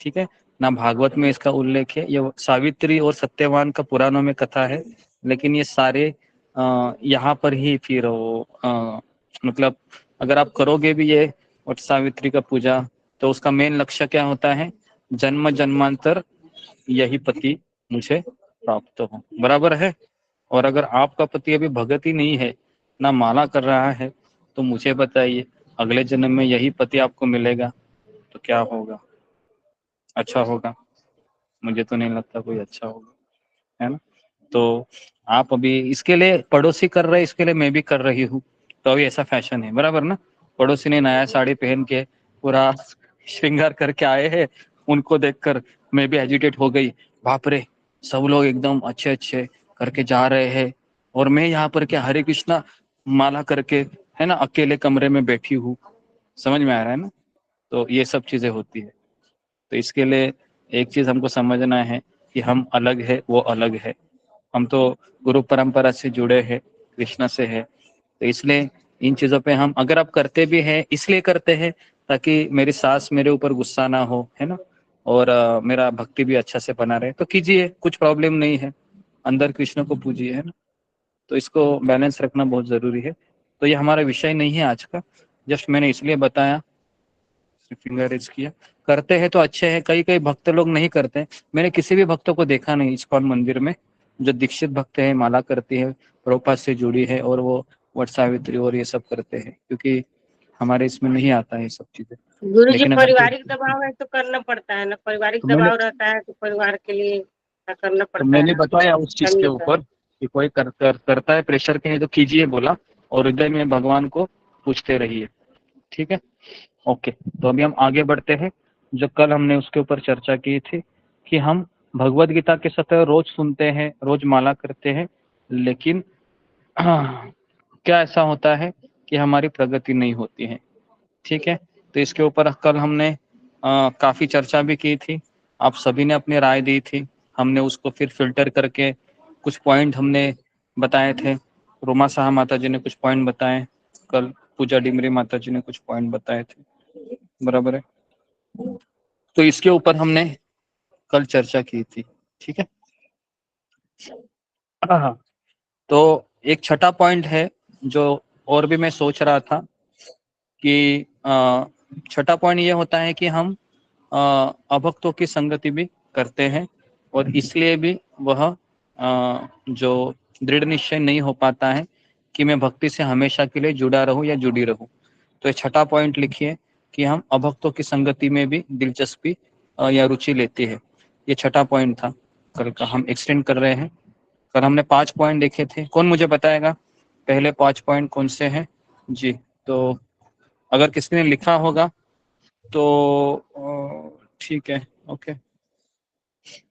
ठीक है ना? भागवत में इसका उल्लेख है, ये सावित्री और सत्यवान का पुराणों में कथा है, लेकिन ये सारे यहाँ पर ही फिर मतलब अगर आप करोगे भी ये वट सावित्री का पूजा, तो उसका मेन लक्ष्य क्या होता है? जन्म जन्मांतर यही पति मुझे प्राप्त हो, बराबर है? और अगर आपका पति अभी भगत ही नहीं है, ना माला कर रहा है, तो मुझे बताइए अगले जन्म में यही पति आपको मिलेगा तो क्या होगा? अच्छा होगा? मुझे तो नहीं लगता कोई अच्छा होगा, है ना? तो आप अभी इसके लिए पड़ोसी कर रहे, इसके लिए मैं भी कर रही हूँ, तो अभी ऐसा फैशन है, बराबर ना? पड़ोसी ने नया साड़ी पहन के पूरा श्रृंगार करके आए हैं, उनको देखकर मैं भी एजिटेट हो गई, बाप रे सब लोग एकदम अच्छे अच्छे करके जा रहे हैं, और मैं यहाँ पर क्या हरे कृष्णा माला करके, है ना, अकेले कमरे में बैठी हूँ। समझ में आ रहा है ना? तो ये सब चीजें होती है। तो इसके लिए एक चीज हमको समझना है कि हम अलग है, वो अलग है। हम तो गुरु परंपरा से जुड़े हैं, कृष्ण से है, तो इसलिए इन चीजों पे हम, अगर आप करते भी हैं इसलिए करते हैं ताकि मेरी सास मेरे ऊपर गुस्सा ना हो, है ना, और मेरा भक्ति भी अच्छा से बना रहे, तो कीजिए, कुछ प्रॉब्लम नहीं है, अंदर कृष्ण को पूजिए, है ना? तो इसको बैलेंस रखना बहुत जरूरी है। तो ये हमारा विषय नहीं है आज का, जस्ट मैंने इसलिए बताया, फिंगर रेज किया। करते हैं तो अच्छे हैं, कई कई भक्त लोग नहीं करते। मैंने किसी भी भक्त को देखा नहीं इस्कॉन मंदिर में जो दीक्षित भक्त है, माला करती है, प्रभुपाद से जुड़ी है, और वो वट सावित्री और ये सब करते हैं, क्योंकि हमारे इसमें नहीं आता है ये सब चीजें। गुरु जी लेकिन अगर पारिवारिक दबाव है तो करना पड़ता है ना, पारिवारिक तो दबाव रहता है तो परिवार के लिए करना पड़ता है मैंने ना, बताया उस चीज करनी के होता है। ऊपर कि कोई करता है प्रेशर के है तो कीजिए बोला, और हृदय में भगवान को पूछते रहिए, ठीक है? ओके, तो अभी हम आगे बढ़ते हैं। जो कल हमने उसके ऊपर चर्चा की थी कि हम भगवत गीता के सत्र रोज सुनते हैं, रोज माला करते हैं, लेकिन क्या ऐसा होता है कि हमारी प्रगति नहीं होती है, ठीक है? तो इसके ऊपर कल हमने काफी चर्चा भी की थी, आप सभी ने अपनी राय दी थी, हमने उसको फिर फिल्टर करके कुछ पॉइंट हमने बताए थे, रोमा साहा माता जी ने कुछ पॉइंट बताए, कल पूजा डिमरी माता जी ने कुछ पॉइंट बताए थे, बराबर है। तो इसके ऊपर हमने कल चर्चा की थी, ठीक है। हाँ, तो एक छठा पॉइंट है जो और भी मैं सोच रहा था कि छठा पॉइंट ये होता है कि हम अभक्तों की संगति भी करते हैं और इसलिए भी वह जो दृढ़ निश्चय नहीं हो पाता है कि मैं भक्ति से हमेशा के लिए जुड़ा रहूं या जुड़ी रहूं। तो ये छठा पॉइंट लिखिए कि हम अभक्तों की संगति में भी दिलचस्पी या रुचि लेती है। ये छठा पॉइंट था कल का, हम एक्सटेंड कर रहे हैं। कल हमने 5 पॉइंट देखे थे, कौन मुझे बताएगा पहले 5 पॉइंट कौन से हैं जी? तो अगर किसी ने लिखा होगा तो ठीक है, ओके।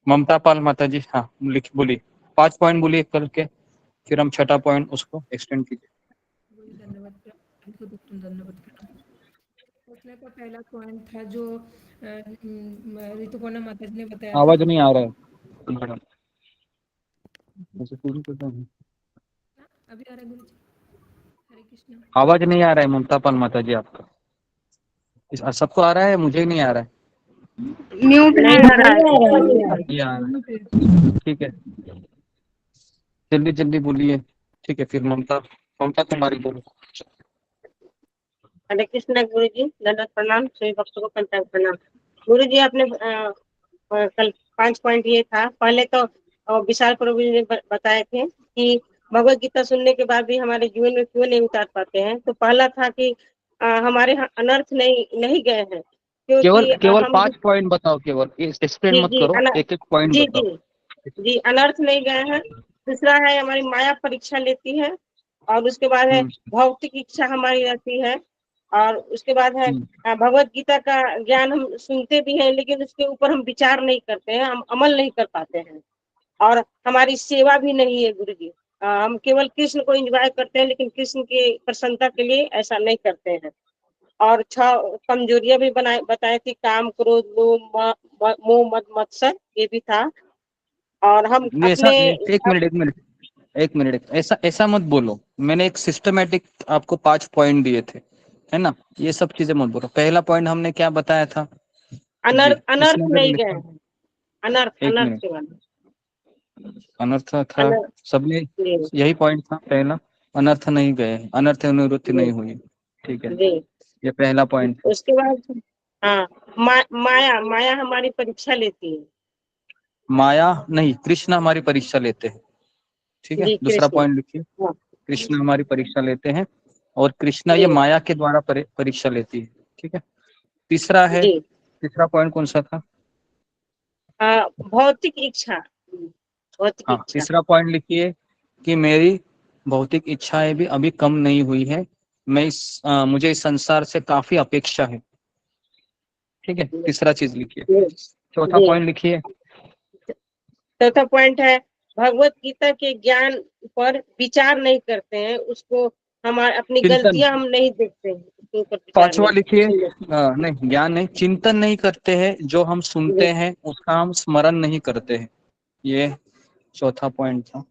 ममता पाल माता जी, हाँ लिख बोलिए, 5 पॉइंट बोलिए कल के, फिर हम छठा पॉइंट उसको एक्सटेंड कीजिए। उसने का पहला पॉइंट था जो ऋतुपर्णा माता जी ने बताया। आवाज नहीं आ रहा है मैडम, अभी आ रहा है गुरुजी? हरे कृष्ण। आवाज नहीं आ रहा है ममता पाल माता जी आपका। सबको आ रहा है, मुझे ही नहीं आ रहा है। म्यूट नहीं आ रहा है। ठीक है, जल्दी जल्दी बोलिए, ठीक है। फिर ममता कुमारी बोलो। हरे कृष्ण गुरु जी, दंडवत प्रणाम। सभी भक्तों को पंचांग प्रणाम। गुरु जी, आपने कल 5 पॉइंट ये था। पहले तो विशाल प्रभु जी ने बताए थे कि भगवत गीता सुनने के बाद भी हमारे जीवन में क्यों नहीं उतार पाते हैं। तो पहला था कि हमारे यहाँ अनर्थ नहीं गए हैं, क्योंकि केवल 5 पॉइंट बताओ, केवल एक्सप्लेन मत करो, एक एक पॉइंट बताओ। जी, अनर्थ नहीं गए हैं। दूसरा है हमारी माया परीक्षा लेती है, और उसके बाद है भौतिक इच्छा हमारी रहती है, और उसके बाद है भगवत गीता का ज्ञान हम सुनते भी हैं लेकिन उसके ऊपर हम विचार नहीं करते हैं, हम अमल नहीं कर पाते हैं, और हमारी सेवा भी नहीं है गुरु जी। हम केवल कृष्ण को एंजॉय करते हैं लेकिन कृष्ण की प्रसन्नता के लिए ऐसा नहीं करते हैं। और 6 कमजोरियां भी बताए थी, काम क्रोध लोभ मोह मद मत्सर, ये भी था। और हम ऐसा अपने एक मिनट ऐसा मत बोलो। मैंने एक सिस्टमेटिक आपको 5 पॉइंट दिए थे, है ना। ये सब चीजें मत बोलो। पहला पॉइंट हमने क्या बताया था? अनर्थ नहीं गए हैं। अनर्थ के बारे अनर्थ था, सबने यही पॉइंट था पहला, अनर्थ नहीं गए, अनर्थ निवृत्ति नहीं हुई, ठीक है। ये पहला पॉइंट था। उसके बाद हाँ, माया हमारी परीक्षा लेती है। माया नहीं, कृष्ण हमारी परीक्षा लेते हैं, ठीक है। दूसरा पॉइंट लिखिए, कृष्ण हमारी परीक्षा लेते हैं और कृष्णा ये माया के द्वारा परीक्षा लेती है, ठीक है। तीसरा पॉइंट कौन सा था? भौतिक इच्छा। हाँ, तीसरा पॉइंट लिखिए कि मेरी भौतिक इच्छाएं भी अभी कम नहीं हुई है, मैं मुझे इस संसार से काफी अपेक्षा है, ठीक है। तीसरा चीज लिखिए। चौथा पॉइंट लिखिए। चौथा पॉइंट है भगवत गीता के ज्ञान पर विचार नहीं करते हैं, उसको हमारे अपनी गलतियां हम नहीं देखते हैं। 5वां लिखिए, नहीं ज्ञान नहीं, चिंतन नहीं करते हैं, जो हम सुनते हैं उसका हम स्मरण नहीं करते हैं। ये चौथा पॉइंट था।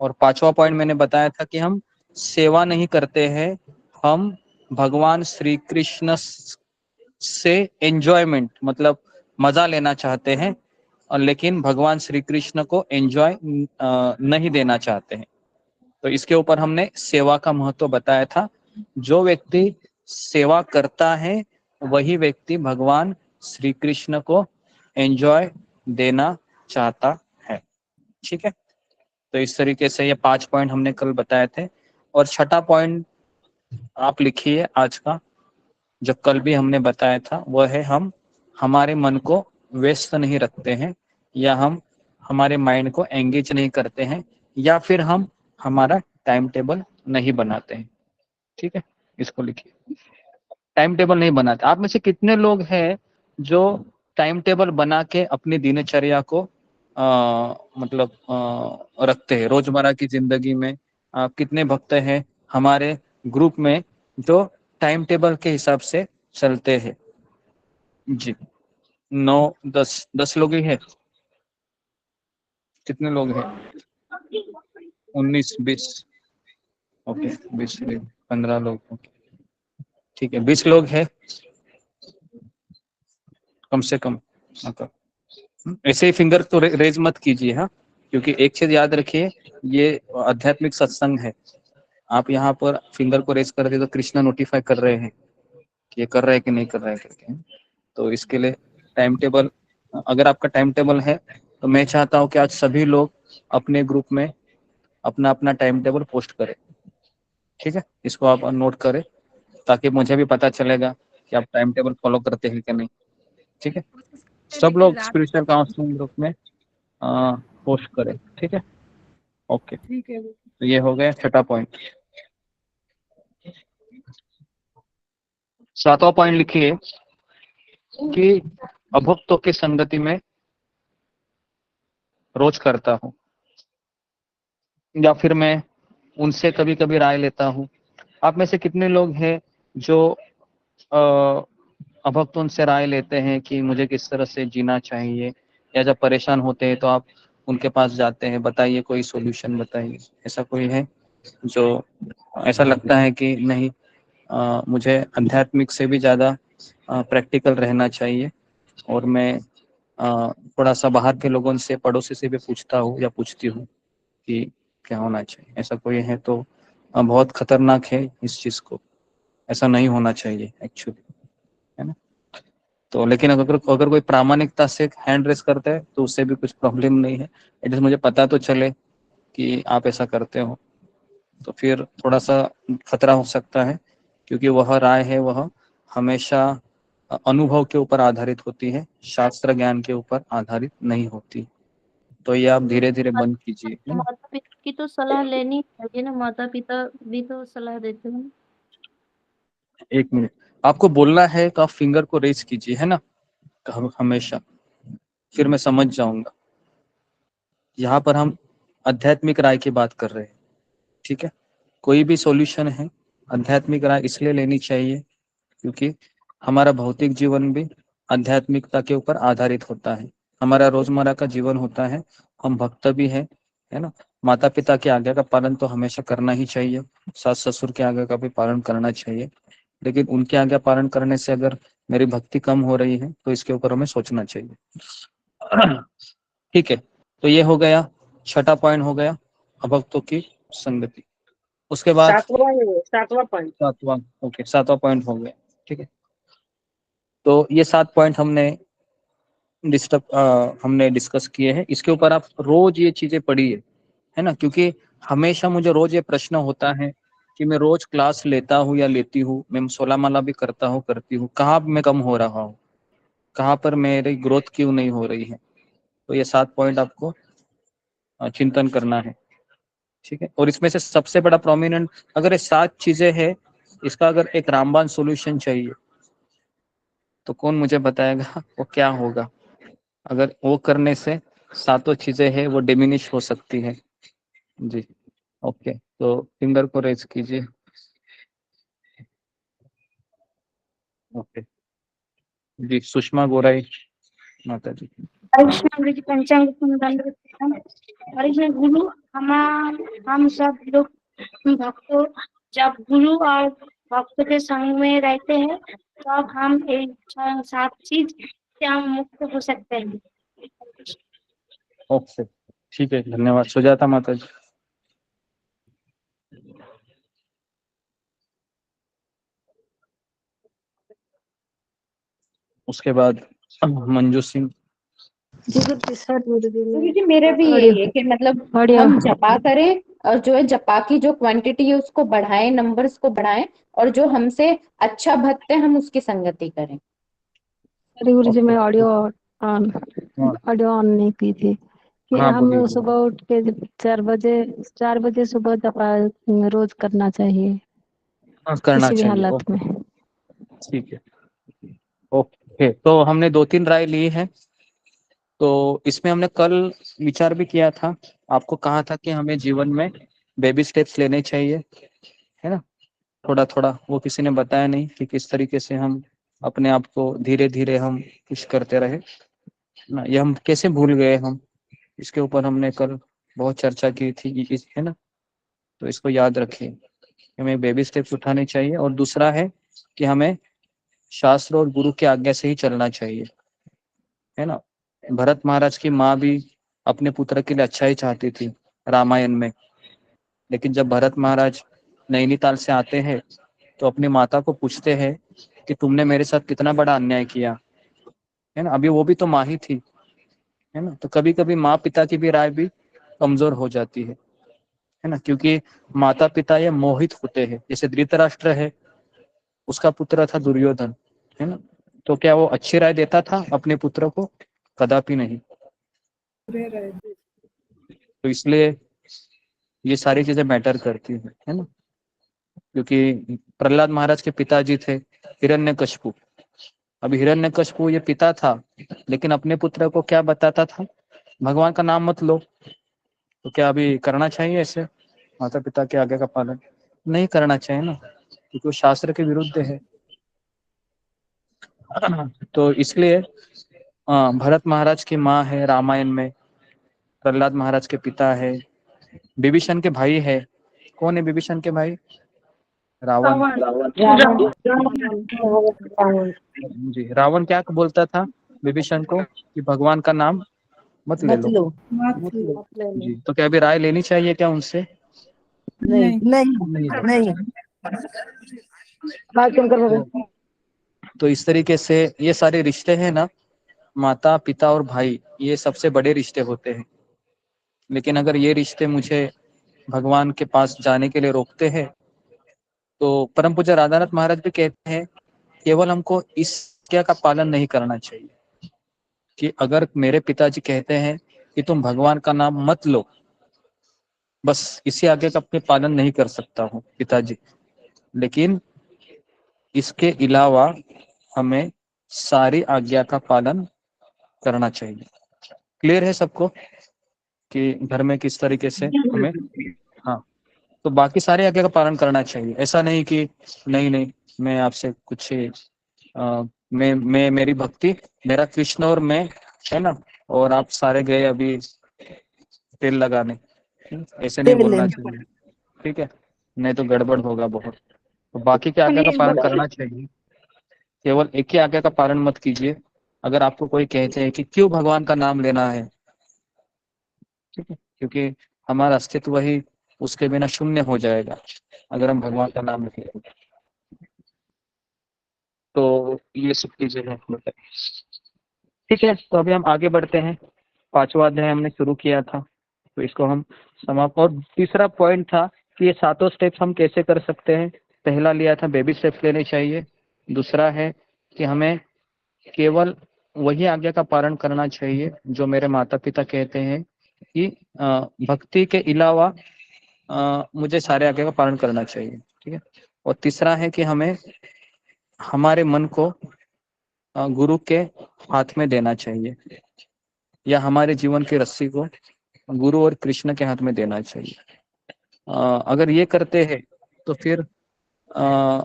और 5वां पॉइंट मैंने बताया था कि हम सेवा नहीं करते हैं, हम भगवान श्री कृष्ण से एंजॉयमेंट मतलब मजा लेना चाहते हैं, और लेकिन भगवान श्री कृष्ण को एंजॉय नहीं देना चाहते हैं। तो इसके ऊपर हमने सेवा का महत्व बताया था। जो व्यक्ति सेवा करता है वही व्यक्ति भगवान श्री कृष्ण को एंजॉय देना चाहता है, ठीक है। तो इस तरीके से ये 5 पॉइंट हमने कल बताए थे। और छठा पॉइंट आप लिखिए आज का, जो कल भी हमने बताया था, वह है हम हमारे मन को व्यस्त नहीं रखते हैं, या हम हमारे माइंड को एंगेज नहीं करते हैं, या फिर हम हमारा टाइम टेबल नहीं बनाते हैं, ठीक है। इसको लिखिए, टाइम टेबल नहीं बनाते। आप में से कितने लोग हैं जो टाइम टेबल बना के अपनी दिनचर्या को मतलब रखते हैं रोजमर्रा की जिंदगी में? कितने भक्त हैं हमारे ग्रुप में जो टाइम टेबल के हिसाब से चलते हैं? जी 9-10 लोग ही है। कितने लोग हैं? 19-20, ओके 20 लोग। 15 लोग, ठीक है। 20 लोग हैं कम से कम, मतलब ऐसे ही फिंगर तो रेज मत कीजिए, हाँ, क्योंकि एक चीज याद रखिए, ये आध्यात्मिक सत्संग है। आप यहाँ पर फिंगर को रेज कर दे तो कृष्णा नोटिफाई कर रहे हैं कि ये कर रहे हैं कि नहीं कर रहे हैं करके। तो इसके लिए टाइम टेबल, अगर आपका टाइम टेबल है तो मैं चाहता हूँ कि आज सभी लोग अपने ग्रुप में अपना अपना टाइम टेबल पोस्ट करें, ठीक है। इसको आप नोट करें ताकि मुझे भी पता चलेगा कि आप टाइम टेबल फॉलो करते हैं कि नहीं, ठीक है। सब लोग स्पिरिचुअल काउंसलिंग ग्रुप में पोस्ट करें, ठीक है। ओके, ठीक है। तो ये हो गया 6वां पॉइंट। 7वां पॉइंट लिखिए कि अभक्तों की संगति में रोज करता हूँ, या फिर मैं उनसे कभी कभी राय लेता हूँ। आप में से कितने लोग हैं जो अभक्तों से राय लेते हैं कि मुझे किस तरह से जीना चाहिए, या जब परेशान होते हैं तो आप उनके पास जाते हैं, बताइए कोई सॉल्यूशन बताइए। ऐसा कोई है जो ऐसा लगता है कि नहीं, मुझे आध्यात्मिक से भी ज़्यादा प्रैक्टिकल रहना चाहिए, और मैं थोड़ा सा बाहर के लोगों से, पड़ोसी से भी पूछता हूँ या पूछती हूँ कि क्या होना चाहिए। ऐसा कोई है तो बहुत खतरनाक है इस चीज़ को, ऐसा नहीं होना चाहिए एक्चुअली, है ना। तो लेकिन अगर कोई प्रामाणिकता से हैंड रेस करता है तो उससे भी कुछ प्रॉब्लम नहीं है, एटलीस्ट मुझे पता तो चले कि आप ऐसा करते हो। तो फिर थोड़ा सा खतरा हो सकता है, क्योंकि वह राय है वह हमेशा अनुभव के ऊपर आधारित होती है, शास्त्र ज्ञान के ऊपर आधारित नहीं होती। तो ये आप धीरे धीरे बंद कीजिए, है ना। माता पिता की तो सलाह लेनी चाहिए ना, माता पिता भी तो सलाह देते हैं। 1 मिनट, आपको बोलना है तो आप फिंगर को रेज कीजिए, है ना, हमेशा, फिर मैं समझ जाऊंगा। यहाँ पर हम आध्यात्मिक राय की बात कर रहे हैं, ठीक है। कोई भी सॉल्यूशन है, आध्यात्मिक राय इसलिए लेनी चाहिए क्योंकि हमारा भौतिक जीवन भी आध्यात्मिकता के ऊपर आधारित होता है। हमारा रोजमर्रा का जीवन होता है, हम भक्त भी है ना। माता पिता की आज्ञा का पालन तो हमेशा करना ही चाहिए, सास ससुर की आज्ञा का भी पालन करना चाहिए, लेकिन उनकी आज्ञा पालन करने से अगर मेरी भक्ति कम हो रही है तो इसके ऊपर हमें सोचना चाहिए, ठीक है। तो ये हो गया 6वां पॉइंट, हो गया अभक्तों की संगति। उसके बाद 7वां पॉइंट। 7वां, ओके, 7वां पॉइंट हो गया, ठीक है। तो ये 7 पॉइंट हमने डिस्कस किए हैं। इसके ऊपर आप रोज ये चीजें पढ़िए, है ना, क्योंकि हमेशा मुझे रोज ये प्रश्न होता है कि मैं रोज क्लास लेता हूँ या लेती हूँ, मैं 16 माला भी करता हूँ करती हूँ, कहाँ मैं कम हो रहा हूँ, कहाँ पर मेरी ग्रोथ क्यों नहीं हो रही है। तो ये 7 पॉइंट आपको चिंतन करना है, ठीक है। और इसमें से सबसे बड़ा प्रोमिनेंट, अगर ये 7 चीजें हैं, इसका अगर एक रामबाण सॉल्यूशन चाहिए तो कौन मुझे बताएगा वो क्या होगा। अगर वो करने से 7 चीजें हैं वो डिमिनिश हो सकती है जी। ओके, तो फिंगर को रेज कीजिए। ओके जी, सुषमा गोराई माता जी। पंचांग गुरु, हम सब लोग भक्तों, जब गुरु और भक्त के संग में रहते हैं तो हम एक 7 चीज से हम मुक्त हो सकते हैं। ओके, ठीक है, धन्यवाद सुजाता माता जी। उसके बाद मंजू सिंह। गुरु जी मेरा भी यही है कि मतलब हम जपा करें, और जो है जपा की जो क्वांटिटी है उसको बढ़ाएं, नंबर्स को बढ़ाएं, और जो हमसे अच्छा भक्त है हम उसकी संगति करें। गुरु जी मैं ऑडियो ऑन नहीं की थी कि हाँ, हम बोलिए। सुबह उठ के 4 बजे सुबह जपा रोज करना चाहिए करना किसी भी चाहिए, हालत ओके, में। ठीक है। ओके, तो हमने 2-3 राय ली है। तो इसमें हमने कल विचार भी किया था, आपको कहा था कि हमें जीवन में बेबी स्टेप्स लेने चाहिए, है ना, थोड़ा थोड़ा। वो किसी ने बताया नहीं कि किस तरीके से हम अपने आप को धीरे धीरे हम कुछ करते रहे ना, ये हम कैसे भूल गए हम, इसके ऊपर हमने कल बहुत चर्चा की थी, है ना। तो इसको याद रखिए, हमें बेबी स्टेप्स उठाने चाहिए। और दूसरा है कि हमें शास्त्र और गुरु की आज्ञा से ही चलना चाहिए, है ना। भरत महाराज की माँ भी अपने पुत्र के लिए अच्छा ही चाहती थी रामायण में, लेकिन जब भरत महाराज नैनीताल से आते हैं तो अपनी माता को पूछते हैं कि तुमने मेरे साथ कितना बड़ा अन्याय किया, है ना। अभी वो भी तो माँ ही थी, है ना। तो कभी कभी माँ पिता की भी राय भी कमजोर हो जाती है ना, क्योंकि माता पिता ये मोहित होते हैं। जैसे धृतराष्ट्र है, उसका पुत्र था दुर्योधन, है ना। तो क्या वो अच्छी राय देता था अपने पुत्र को? कदापि नहीं। तो इसलिए ये सारी चीजें मैटर करती है ना। क्योंकि प्रहलाद महाराज के पिताजी थे हिरण्यकशिपु। अभी हिरण्यकशिपु ये पिता था, लेकिन अपने पुत्र को क्या बताता था? भगवान का नाम मत लो। तो क्या अभी करना चाहिए ऐसे माता पिता के आज्ञा का पालन? नहीं करना चाहिए ना, क्योंकि वो शास्त्र के विरुद्ध है। तो इसलिए भरत महाराज की माँ है रामायण में, प्रहलाद महाराज के पिता है, विभीषण के भाई है। कौन है विभीषण के भाई? रावण। जी, रावण क्या बोलता था विभीषण को कि भगवान का नाम मत ले लो। जी, तो क्या अभी राय लेनी चाहिए क्या उनसे? नहीं नहीं नहीं। तो इस तरीके से ये सारे रिश्ते हैं ना, माता पिता और भाई, ये सबसे बड़े रिश्ते होते हैं। लेकिन अगर ये रिश्ते मुझे भगवान के पास जाने के लिए रोकते हैं, तो परम पूज्य राधानाथ महाराज भी कहते हैं केवल हमको इस आज्ञा का पालन नहीं करना चाहिए कि अगर मेरे पिताजी कहते हैं कि तुम भगवान का नाम मत लो, बस इसी आज्ञा का अपने पालन नहीं कर सकता हूँ पिताजी, लेकिन इसके अलावा हमें सारी आज्ञा का पालन करना चाहिए। क्लियर है सबको कि घर में किस तरीके से हमें? हाँ, तो बाकी सारी आज्ञा का पालन करना चाहिए। ऐसा नहीं कि नहीं मैं आपसे कुछ मैं मेरी भक्ति मेरा कृष्ण और मैं, है ना, और आप सारे गए अभी तेल लगाने, ऐसे नहीं बोलना चाहिए, ठीक है। नहीं तो गड़बड़ होगा बहुत। तो बाकी की आज्ञा का पालन करना चाहिए, केवल एक ही आज्ञा का पालन मत कीजिए। अगर आपको कोई कहते हैं कि क्यों भगवान का नाम लेना है, ठीक है, क्योंकि हमारा अस्तित्व ही उसके बिना शून्य हो जाएगा अगर हम भगवान का नाम लेंगे। तो ये सब चीजें हैं, ठीक है। तो अभी हम आगे बढ़ते हैं। 5वां अध्याय हमने शुरू किया था, तो इसको हम समाप्त। और तीसरा पॉइंट था कि ये 7 स्टेप्स हम कैसे कर सकते हैं। पहला लिया था बेबी स्टेप्स लेने चाहिए। दूसरा है कि हमें केवल वही आज्ञा का पालन करना चाहिए जो मेरे माता पिता कहते हैं कि भक्ति के अलावा मुझे सारे आज्ञा का पालन करना चाहिए, ठीक है। और तीसरा है कि हमें हमारे मन को गुरु के हाथ में देना चाहिए, या हमारे जीवन की रस्सी को गुरु और कृष्ण के हाथ में देना चाहिए। अगर ये करते हैं तो फिर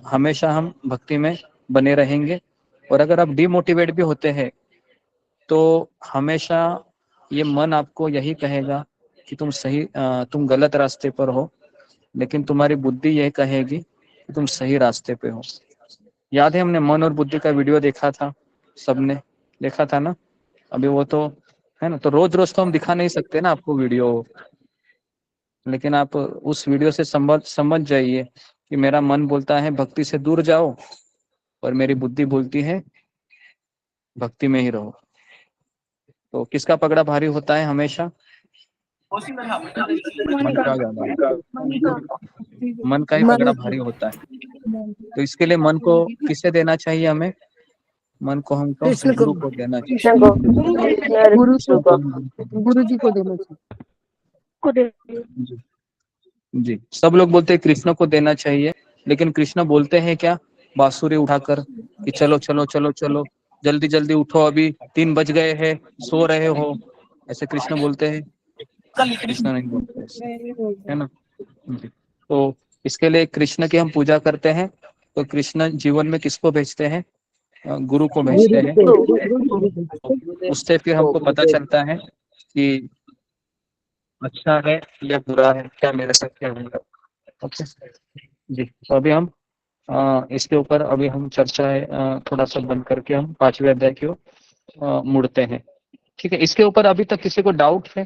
हमेशा हम भक्ति में बने रहेंगे। और अगर आप डिमोटिवेट भी होते हैं तो हमेशा ये मन आपको यही कहेगा कि तुम गलत रास्ते पर हो, लेकिन तुम्हारी बुद्धि यह कहेगी कि तुम सही रास्ते पे हो। याद है हमने मन और बुद्धि का वीडियो देखा था, सबने देखा था ना। अभी वो तो है ना, तो रोज रोज तो हम दिखा नहीं सकते ना आपको वीडियो, लेकिन आप उस वीडियो से समझ जाइए कि मेरा मन बोलता है भक्ति से दूर जाओ और मेरी बुद्धि बोलती है भक्ति में ही रहो। तो किसका पगड़ा भारी होता है हमेशा? मन का ही पगड़ा भारी होता है। तो इसके लिए मन को किसे देना चाहिए? हमें मन को हमको गुरु को देना चाहिए, गुरु जी को देना चाहिए। जी, सब लोग बोलते हैं कृष्ण को देना चाहिए, लेकिन कृष्ण बोलते हैं क्या? बांसुरी उठाकर कि चलो चलो चलो चलो, जल्दी जल्दी उठो, अभी 3 बज गए हैं, सो रहे हो, ऐसे कृष्ण बोलते हैं? कृष्ण नहीं बोलते ऐसे, है ना। तो इसके लिए कृष्ण की हम पूजा करते हैं, तो कृष्ण जीवन में किसको भेजते हैं? गुरु को भेजते हैं। उससे फिर हमको पता चलता है कि अच्छा है या बुरा है, क्या मेरे साथ क्या होगा। ओके, जी, तो अभी हम इसके ऊपर अभी हम चर्चा थोड़ा सा बंद करके हम 5वें अध्याय की ओर मुड़ते हैं। ठीक है, इसके ऊपर अभी तक किसी को डाउट है?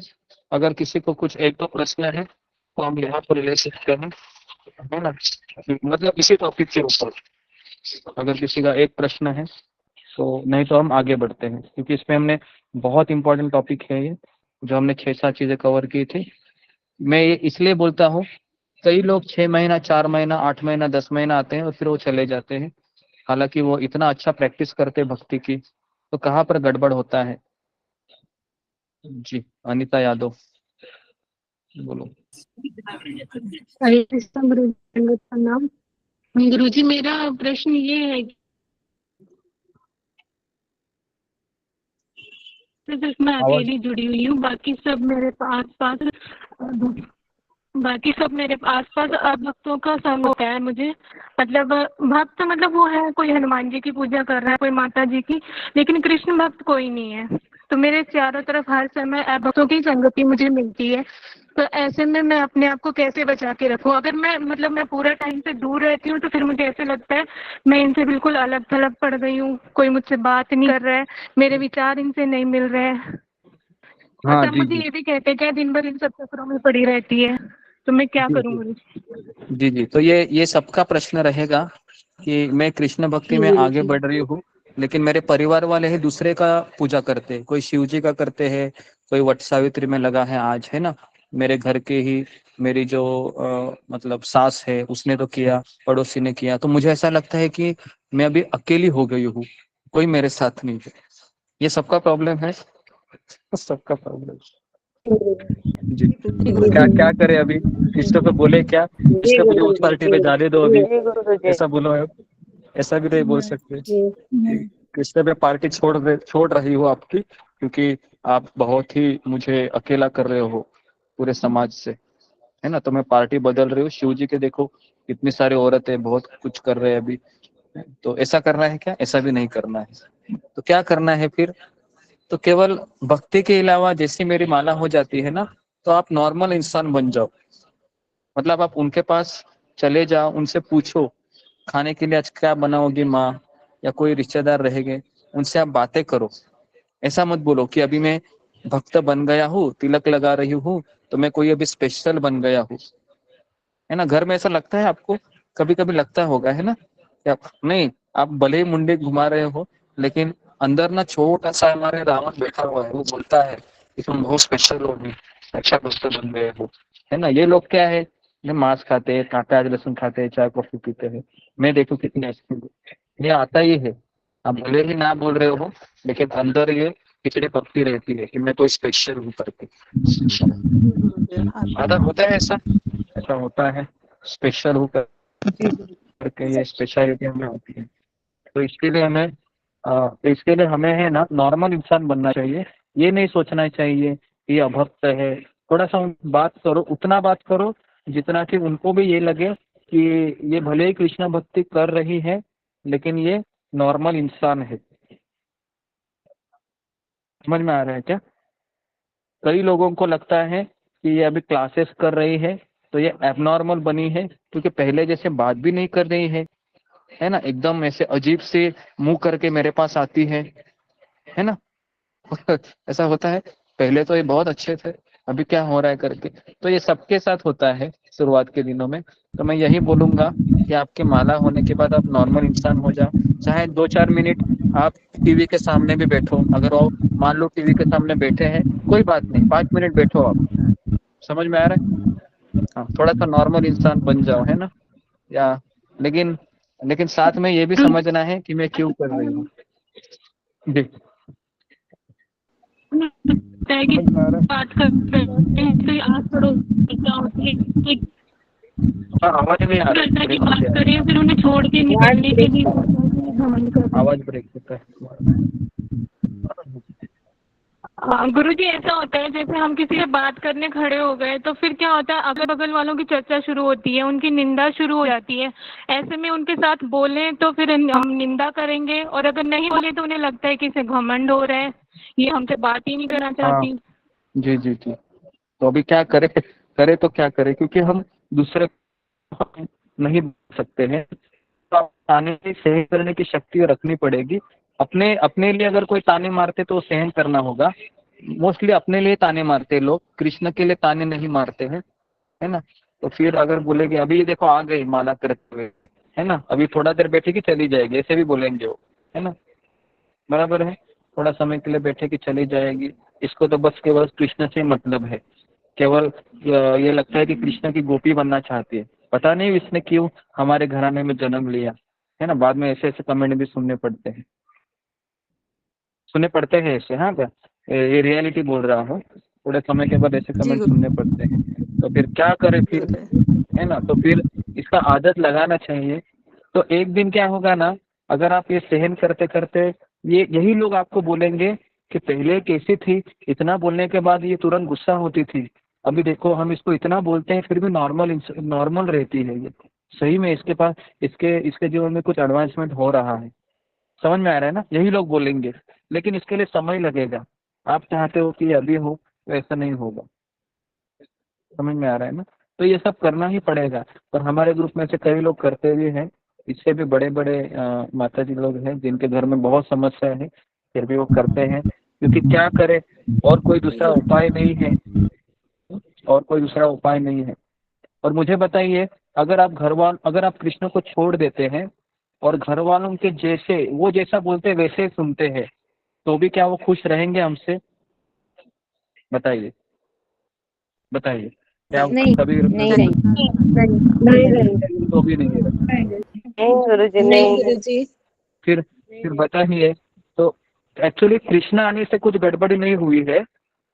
अगर किसी को कुछ एक दो प्रश्न है तो हम यहाँ पर ले सकते हैं, है ना? मतलब इसी टॉपिक के ऊपर अगर किसी का एक प्रश्न है तो, नहीं तो हम आगे बढ़ते हैं, क्योंकि इसमें हमने बहुत इंपॉर्टेंट टॉपिक है ये, जो हमने 6-7 चीजें कवर की थी। मैं ये इसलिए बोलता हूँ, कई लोग 6 महीना, 4 महीना, 8 महीना, 10 महीना आते हैं और फिर वो चले जाते हैं, हालांकि वो इतना अच्छा प्रैक्टिस करते हैं भक्ति की, तो कहाँ पर गड़बड़ होता है? जी, अनीता यादव बोलो। हरे कृष्ण गुरु का नाम। गुरुजी, मेरा प्रश्न ये है कि सिर्फ मैं अकेली जुड़ी हुई हूँ, बाकी सब मेरे आसपास भक्तों का संग होता है मुझे। मतलब भक्त मतलब वो है, कोई हनुमान जी की पूजा कर रहा है, कोई माता जी की, लेकिन कृष्ण भक्त कोई नहीं है। तो मेरे चारों तरफ हर समय भक्तों की संगति मुझे मिलती है। तो ऐसे में मैं अपने आप को कैसे बचा के रखूं? अगर मैं पूरा टाइम से दूर रहती हूँ तो फिर मुझे ऐसे लगता है मैं इनसे बिल्कुल अलग थलग पड़ गई हूँ, कोई मुझसे बात नहीं कर रहा है, मेरे विचार इनसे नहीं मिल रहे हैं। हाँ, सब मुझे ये भी कहते हैं क्या दिन भर इन सब चक्करों में पड़ी रहती है, तो मैं क्या करूँ गुरु? जी जी, तो ये सबका प्रश्न रहेगा कि मैं कृष्ण भक्ति में आगे बढ़ रही हूँ, लेकिन मेरे परिवार वाले ही दूसरे का पूजा करते हैं, कोई शिव जी का करते हैं, कोई वट सावित्री में लगा है आज, है ना? मेरे घर के ही मेरी जो मतलब सास है उसने तो किया, पड़ोसी ने किया, तो मुझे ऐसा लगता है कि मैं अभी अकेली हो गई हूँ, कोई मेरे साथ नहीं है। ये सबका प्रॉब्लम है, सबका प्रॉब्लम। जी, क्या क्या करे अभी? किसी को बोले क्या, इसका मुझे उस पार्टी पे जाने दो अभी, ऐसा बोलो है? ऐसा भी नहीं बोल सकते। किसने पे पार्टी छोड़ रही हो आपकी, क्योंकि आप बहुत ही मुझे अकेला कर रहे हो पूरे समाज से, है ना? तो मैं पार्टी बदल रही हूँ। शिव जी के देखो कितनी सारी औरतें बहुत कुछ कर रहे हैं अभी, तो ऐसा करना है क्या? ऐसा भी नहीं करना है। तो क्या करना है फिर? तो केवल भक्ति के अलावा जैसी मेरी माला हो जाती है ना, तो आप नॉर्मल इंसान बन जाओ। मतलब आप उनके पास चले जाओ, उनसे पूछो खाने के लिए आज क्या बनाओगी माँ, या कोई रिश्तेदार रहेंगे, उनसे आप बातें करो। ऐसा मत बोलो कि अभी मैं भक्त बन गया हूँ, तिलक लगा रही हूँ, तो मैं कोई अभी स्पेशल बन गया हूँ, है ना? घर में ऐसा लगता है आपको? कभी कभी लगता होगा, है ना? क्या नहीं? आप भले ही मुंडे घुमा रहे हो, लेकिन अंदर ना छोटा सा हमारे रावण बैठा हुआ है, वो बोलता है कि तुम बहुत स्पेशल हो, अच्छा भक्त बन गए हो, है ना? ये लोग क्या है, मांस खाते हैं, प्याज लहसुन खाते हैं, चाय कॉफी पीते हैं। मैं देखो कितने अच्छे, ये आता ही है। आप भले ही ना बोल रहे हो, लेकिन अंदर ये खिचड़ी पकती रहती है कि मैं तो स्पेशल हूँ करके। आधा होता है ऐसा होता है, स्पेशल हूँ करके ये स्पेशलिटी हमें होती है। तो इसके लिए हमें है ना नॉर्मल इंसान बनना चाहिए। ये नहीं सोचना चाहिए कि अभक्त है। थोड़ा सा बात करो, उतना बात करो जितना कि उनको भी ये लगे कि ये भले ही कृष्ण भक्ति कर रही है, लेकिन ये नॉर्मल इंसान है। समझ में आ रहा है क्या? कई लोगों को लगता है कि ये अभी क्लासेस कर रही है तो ये एबनॉर्मल बनी है, क्योंकि पहले जैसे बात भी नहीं कर रही है ना? एकदम ऐसे अजीब से मुंह करके मेरे पास आती है ना? ऐसा होता है। पहले तो ये बहुत अच्छे थे, अभी क्या हो रहा है करके। तो ये सबके साथ होता है शुरुआत के दिनों में। तो मैं यही बोलूंगा कि आपके माला होने के बाद आप नॉर्मल इंसान हो जाओ। चाहे 2-4 मिनट आप टीवी के सामने भी बैठो, अगर वो मान लो टीवी के सामने बैठे हैं, कोई बात नहीं, 5 मिनट बैठो आप। समझ में आ रहा है? हाँ, थोड़ा सा नॉर्मल इंसान बन जाओ, है ना? या लेकिन साथ में ये भी समझना है कि मैं क्यों कर रही हूँ। बात करते हैं आस पड़ोस क्या होती है, आवाज नहीं आ रही है। बात करें फिर उन्हें छोड़ के निकलने के लिए आवाज ब्रेक होता है। गुरुजी, ऐसा होता है जैसे हम किसी से बात करने खड़े हो गए तो फिर क्या होता है, अगल बगल वालों की चर्चा शुरू होती है, उनकी निंदा शुरू हो जाती है। ऐसे में उनके साथ बोले तो फिर हम निंदा करेंगे, और अगर नहीं बोले तो उन्हें लगता है कि इसे घमंड हो रहा है, ये हमसे बात ही नहीं करना चाहती। जी जी जी। तो अभी क्या करे तो क्या करे, क्योंकि हम दूसरे नहीं बोल सकते हैं, तो आप ताने सहन करने की शक्ति रखनी पड़ेगी। अपने अपने लिए अगर कोई ताने मारते तो सहन करना होगा। मोस्टली अपने लिए ताने मारते लोग, कृष्ण के लिए ताने नहीं मारते हैं, है ना। तो फिर अगर बोलेगे अभी ये देखो आ गई माला करते हुए, है ना, अभी थोड़ा देर बैठेगी चली जाएगी, ऐसे भी बोलेंगे वो, है ना, बराबर है। थोड़ा समय के लिए बैठेगी चली जाएगी, इसको तो बस केवल कृष्ण से मतलब है, केवल ये लगता है कि कृष्ण की गोपी बनना चाहती है। पता नहीं इसने क्यों हमारे घराने में जन्म लिया, है ना। बाद में ऐसे ऐसे कमेंट भी सुनने पड़ते हैं, सुनने पड़ते हैं ऐसे। हाँ क्या, ये रियलिटी बोल रहा हूँ, थोड़े समय के बाद ऐसे कमेंट सुनने पड़ते हैं। तो फिर क्या करे फिर, है ना। तो फिर इसका आदत लगाना चाहिए। तो एक दिन क्या होगा ना, अगर आप ये सहन करते करते, ये यही लोग आपको बोलेंगे कि पहले कैसी थी, इतना बोलने के बाद ये तुरंत गुस्सा होती थी, अभी देखो हम इसको इतना बोलते हैं फिर भी नॉर्मल नॉर्मल रहती है ये। सही में इसके पास इसके इसके जीवन में कुछ एडवांसमेंट हो रहा है। समझ में आ रहा है ना, यही लोग बोलेंगे, लेकिन इसके लिए समय लगेगा। आप चाहते हो कि अभी हो, तो ऐसा नहीं होगा। समझ में आ रहा है ना। तो ये सब करना ही पड़ेगा। और हमारे ग्रुप में से कई लोग करते भी हैं, इससे भी बड़े बड़े माता जी लोग हैं जिनके घर में बहुत समस्या है, फिर भी वो करते हैं, क्योंकि क्या करे, और कोई दूसरा उपाय नहीं है, और कोई दूसरा उपाय नहीं है। और मुझे बताइए, अगर आप कृष्ण को छोड़ देते हैं और घर वालों के जैसे वो जैसा बोलते हैं वैसे सुनते हैं, तो भी क्या वो खुश रहेंगे हमसे? बताइए बताइए, क्या नहीं, कभी नहीं, तो भी नहीं रहेंगे। नहीं गुरुजी। फिर बताइए, तो एक्चुअली कृष्ण आने से कुछ गड़बड़ी नहीं हुई है,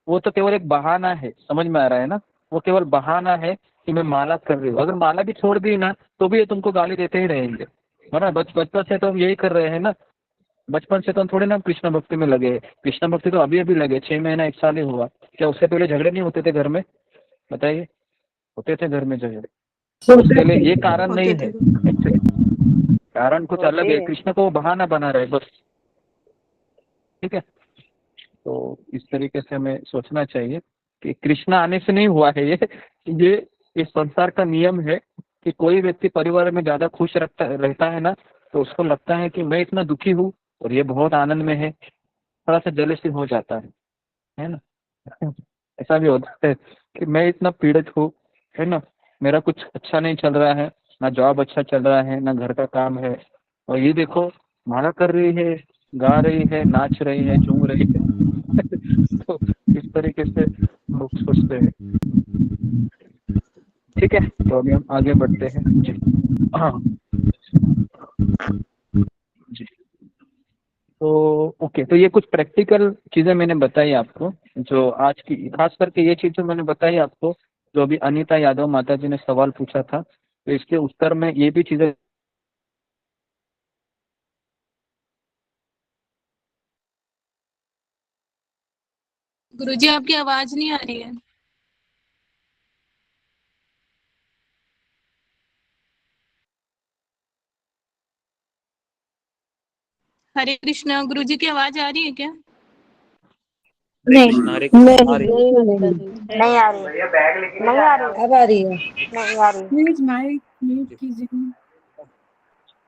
वो तो केवल एक बहाना है। समझ में आ रहा है ना, वो केवल बहाना है कि मैं माला कर रही हूँ। अगर माला भी छोड़ दी ना तो भी ये तुमको गाली देते ही रहेंगे, है ना। बचपन से तो हम यही कर रहे हैं ना, बचपन से तो हम थोड़े ना कृष्ण भक्ति में लगे हैं। कृष्ण भक्ति तो अभी अभी लगे, 6 महीना 1 साल ही हुआ। क्या उससे पहले झगड़े नहीं होते थे घर में? बताइए, होते थे घर में झगड़े। उसके लिए ये कारण नहीं है, एक्चुअली कारण कुछ अलग है। कृष्ण को वो बहाना बना रहे बस, ठीक है। तो इस तरीके से हमें सोचना चाहिए कि कृष्ण आने से नहीं हुआ है ये इस संसार का नियम है कि कोई व्यक्ति परिवार में ज्यादा खुश रहता है ना, तो उसको लगता है कि मैं इतना दुखी हूँ और ये बहुत आनंद में है, थोड़ा सा जेलसी हो जाता है ना। ऐसा भी होता है कि मैं इतना पीड़ित हूँ, है ना, मेरा कुछ अच्छा नहीं चल रहा है, ना जॉब अच्छा चल रहा है, ना घर का काम है, और ये देखो माला कर रही है, गा रही है, नाच रही है, झूम रही है। तो इस तरीके से लोग सोचते हैं। ठीक है, तो अभी हम आगे बढ़ते हैं जी। हाँ जी, तो ओके, तो ये कुछ प्रैक्टिकल चीजें मैंने बताई आपको, जो आज की खास करके ये चीजें मैंने बताई आपको, जो अभी अनीता यादव माता जी ने सवाल पूछा था, तो इसके उत्तर में ये भी चीजें। गुरुजी आपकी आवाज नहीं आ रही है। हरे कृष्णा, गुरुजी की आवाज आ रही है क्या? नहीं हरे नहीं आ रही है। नहीं आ रही नहीं आ रही अब आ रही है। नहीं आ रही प्लीज माइक म्यूट कीजिए।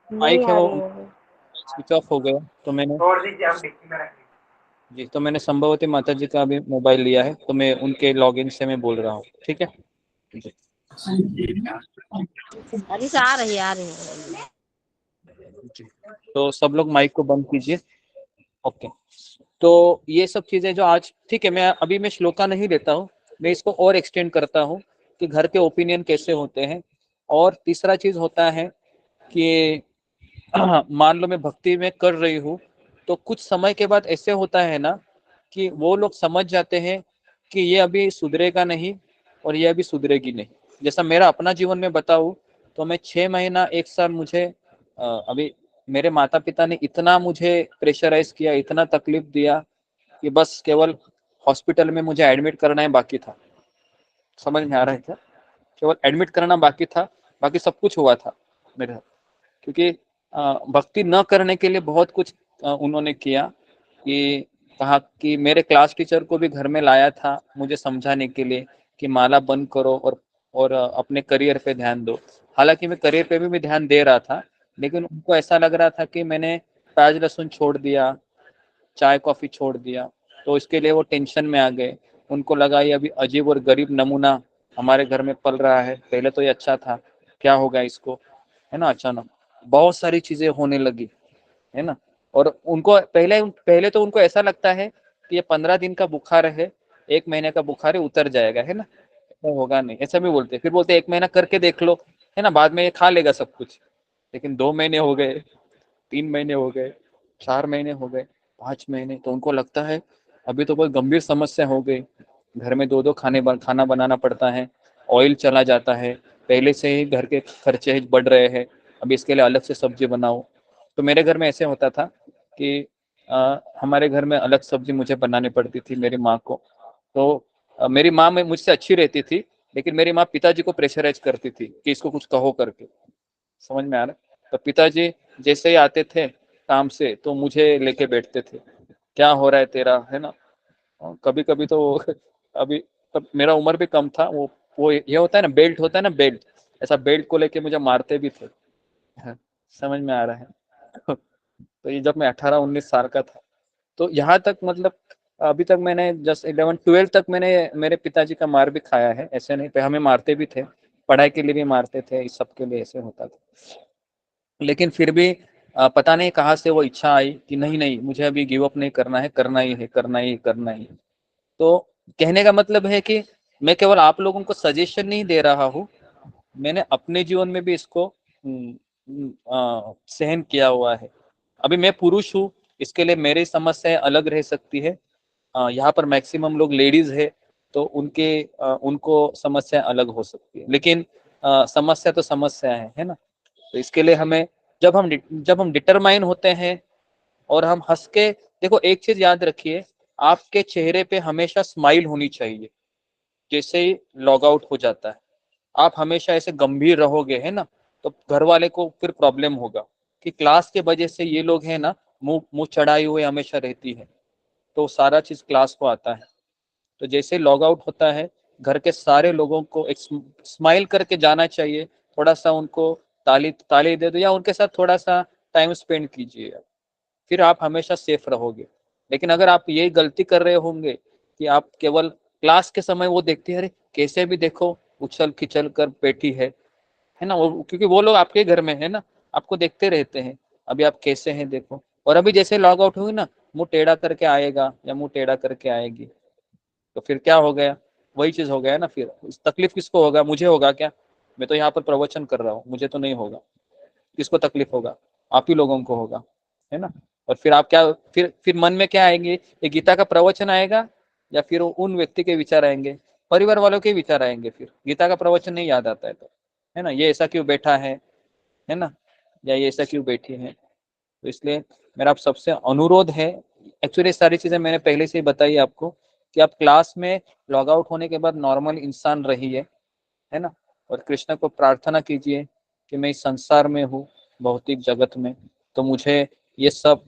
माइक नहीं है आ वो रही है। स्विच ऑफ हो गया, तो मैंने जी, तो मैंने संभवती माता जी का भी मोबाइल लिया है, तो मैं उनके लॉगिन से मैं बोल रहा हूँ, ठीक है जी। अभी से आ रही है जी, तो सब लोग माइक को बंद कीजिए। ओके, तो ये सब चीजें जो आज, ठीक है, मैं श्लोका नहीं लेता हूँ, मैं इसको और एक्सटेंड करता हूँ कि घर के ओपिनियन कैसे होते हैं। और तीसरा चीज होता है कि मान लो मैं भक्ति में कर रही हूँ, तो कुछ समय के बाद ऐसे होता है ना कि वो लोग समझ जाते हैं कि ये अभी सुधरेगा नहीं और ये अभी सुधरेगी नहीं। जैसा मेरा अपना जीवन में बताऊँ, तो मैं 6 महीना 1 साल मुझे अभी मेरे माता पिता ने इतना मुझे प्रेशराइज किया, इतना तकलीफ दिया कि बस केवल हॉस्पिटल में मुझे एडमिट करना है बाकी था। समझ में आ रहा है क्या? केवल एडमिट करना बाकी था, बाकी सब कुछ हुआ था मेरे साथ। क्योंकि भक्ति न करने के लिए बहुत कुछ उन्होंने किया, कि कहा कि मेरे क्लास टीचर को भी घर में लाया था मुझे समझाने के लिए कि माला बंद करो और अपने करियर पे ध्यान दो। हालांकि मैं करियर पे भी मैं ध्यान दे रहा था, लेकिन उनको ऐसा लग रहा था कि मैंने प्याज लहसुन छोड़ दिया, चाय कॉफी छोड़ दिया, तो इसके लिए वो टेंशन में आ गए। उनको लगा ये अभी अजीब और गरीब नमूना हमारे घर में पल रहा है, पहले तो ये अच्छा था, क्या होगा इसको, है ना। अचानक बहुत सारी चीजें होने लगी, है ना। और उनको पहले पहले तो उनको ऐसा लगता है कि ये 15 दिन का बुखार है, 1 महीने का बुखार है, उतर जाएगा, है ना, ऐसा होगा नहीं, ऐसा भी बोलते। फिर बोलते 1 महीना करके देख लो, है ना, बाद में ये खा लेगा सब कुछ। लेकिन 2 महीने हो गए, 3 महीने हो गए, 4 महीने हो गए, 5 महीने, तो उनको लगता है अभी तो बहुत गंभीर समस्या हो गई। घर में 2-2 खाना बनाना पड़ता है, ऑयल चला जाता है, पहले से ही घर के खर्चे बढ़ रहे हैं, अभी इसके लिए अलग से सब्जी बनाओ। तो मेरे घर में ऐसे होता था कि हमारे घर में अलग सब्जी मुझे बनानी पड़ती थी, मेरी माँ को। तो मेरी माँ में मुझसे अच्छी रहती थी, लेकिन मेरी माँ पिताजी को प्रेशराइज करती थी कि इसको कुछ कहो करके, समझ में आ रहा है। तो पिताजी जैसे ही आते थे काम से तो मुझे लेके बैठते थे, क्या हो रहा है तेरा, है ना। कभी कभी तो अभी तब मेरा उम्र भी कम था, वो ये होता है ना, बेल्ट होता है ना, बेल्ट, ऐसा बेल्ट को लेके मुझे मारते भी थे। हाँ, समझ में आ रहा है। तो ये जब मैं 18-19 साल का था, तो यहाँ तक मतलब अभी तक मैंने जस्ट 11-12 तक मैंने मेरे पिताजी का मार भी खाया है, ऐसे नहीं पे हमें मारते भी थे, पढ़ाई के लिए भी मारते थे, इस सब के लिए ऐसे होता था। लेकिन फिर भी पता नहीं कहाँ से वो इच्छा आई कि नहीं नहीं मुझे अभी गिव अप नहीं करना है, करना ही है, करना ही करना ही। तो कहने का मतलब है कि मैं केवल आप लोगों को सजेशन नहीं दे रहा हूँ, मैंने अपने जीवन में भी इसको सहन किया हुआ है। अभी मैं पुरुष हूँ, इसके लिए मेरी समस्याएं अलग रह सकती है, यहाँ पर मैक्सिमम लोग लेडीज है, तो उनको समस्या अलग हो सकती है, लेकिन समस्या तो समस्या है ना। तो इसके लिए हमें जब हम डिटरमाइन होते हैं और हम हंस के, देखो एक चीज याद रखिए, आपके चेहरे पे हमेशा स्माइल होनी चाहिए। जैसे ही लॉग आउट हो जाता है, आप हमेशा ऐसे गंभीर रहोगे, है ना, तो घर वाले को फिर प्रॉब्लम होगा कि क्लास के वजह से ये लोग है ना, मुंह मुंह चढ़ाई हुए हमेशा रहती है, तो सारा चीज क्लास को आता है। तो जैसे लॉग आउट होता है, घर के सारे लोगों को एक स्माइल करके जाना चाहिए, थोड़ा सा उनको ताली ताली दे दो या उनके साथ थोड़ा सा टाइम स्पेंड कीजिए, फिर आप हमेशा सेफ रहोगे। लेकिन अगर आप यही गलती कर रहे होंगे कि आप केवल क्लास के समय वो देखते हैं, अरे कैसे भी देखो उछल खिचल कर बैठी है ना, वो क्योंकि वो लोग आपके घर में है ना, आपको देखते रहते हैं अभी आप कैसे हैं देखो। और अभी जैसे लॉग आउट हुई ना, मुंह टेढ़ा करके आएगा या मुंह टेढ़ा करके आएगी, तो फिर क्या हो गया, वही चीज हो गया ना। फिर तकलीफ किसको होगा, मुझे होगा क्या, मैं तो यहाँ पर प्रवचन कर रहा हूँ, मुझे तो नहीं होगा, किसको तकलीफ होगा, आप ही लोगों को होगा, है ना। और फिर आप क्या, फिर मन में क्या आएंगे, ये गीता का प्रवचन आएगा या फिर उन व्यक्ति के विचार आएंगे, परिवार वालों के विचार आएंगे, फिर गीता का प्रवचन नहीं याद आता है तो, है ना, ये ऐसा क्यों बैठा है ना, या ये ऐसा क्यों बैठी है। तो इसलिए मेरा आप सबसे अनुरोध है, एक्चुअली सारी चीजें मैंने पहले से ही बताई आपको, कि आप क्लास में लॉग आउट होने के बाद नॉर्मल इंसान रहिए, है ना। और कृष्ण को प्रार्थना कीजिए कि मैं इस संसार में हूँ, भौतिक जगत में, तो मुझे ये सब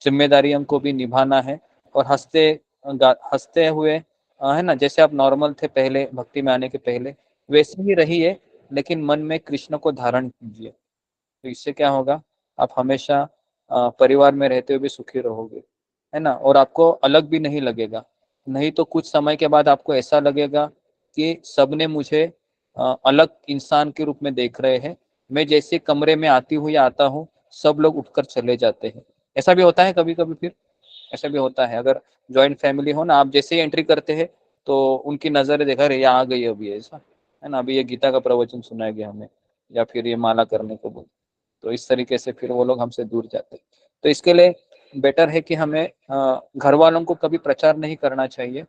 जिम्मेदारियों को भी निभाना है। और हंसते हुए, है ना, जैसे आप नॉर्मल थे पहले भक्ति में आने के पहले, वैसे ही रहिए, लेकिन मन में कृष्ण को धारण कीजिए। तो इससे क्या होगा, आप हमेशा परिवार में रहते हुए भी सुखी रहोगे, है ना, और आपको अलग भी नहीं लगेगा। नहीं तो कुछ समय के बाद आपको ऐसा लगेगा कि सबने मुझे अलग इंसान के रूप में देख रहे हैं, मैं जैसे कमरे में आती हूँ या आता हूँ, सब लोग उठकर चले जाते हैं। ऐसा भी होता है कभी कभी, फिर ऐसा भी होता है, अगर जॉइंट फैमिली हो ना, आप जैसे ही एंट्री करते हैं तो उनकी नजर देखा, रही आ गई अभी, ऐसा है ना, अभी ये गीता का प्रवचन सुनाया गया हमें, या फिर ये माला करने को बोल, तो इस तरीके से फिर वो लोग हमसे दूर जाते हैं। तो इसके लिए बेटर है कि हमें घर वालों को कभी प्रचार नहीं करना चाहिए,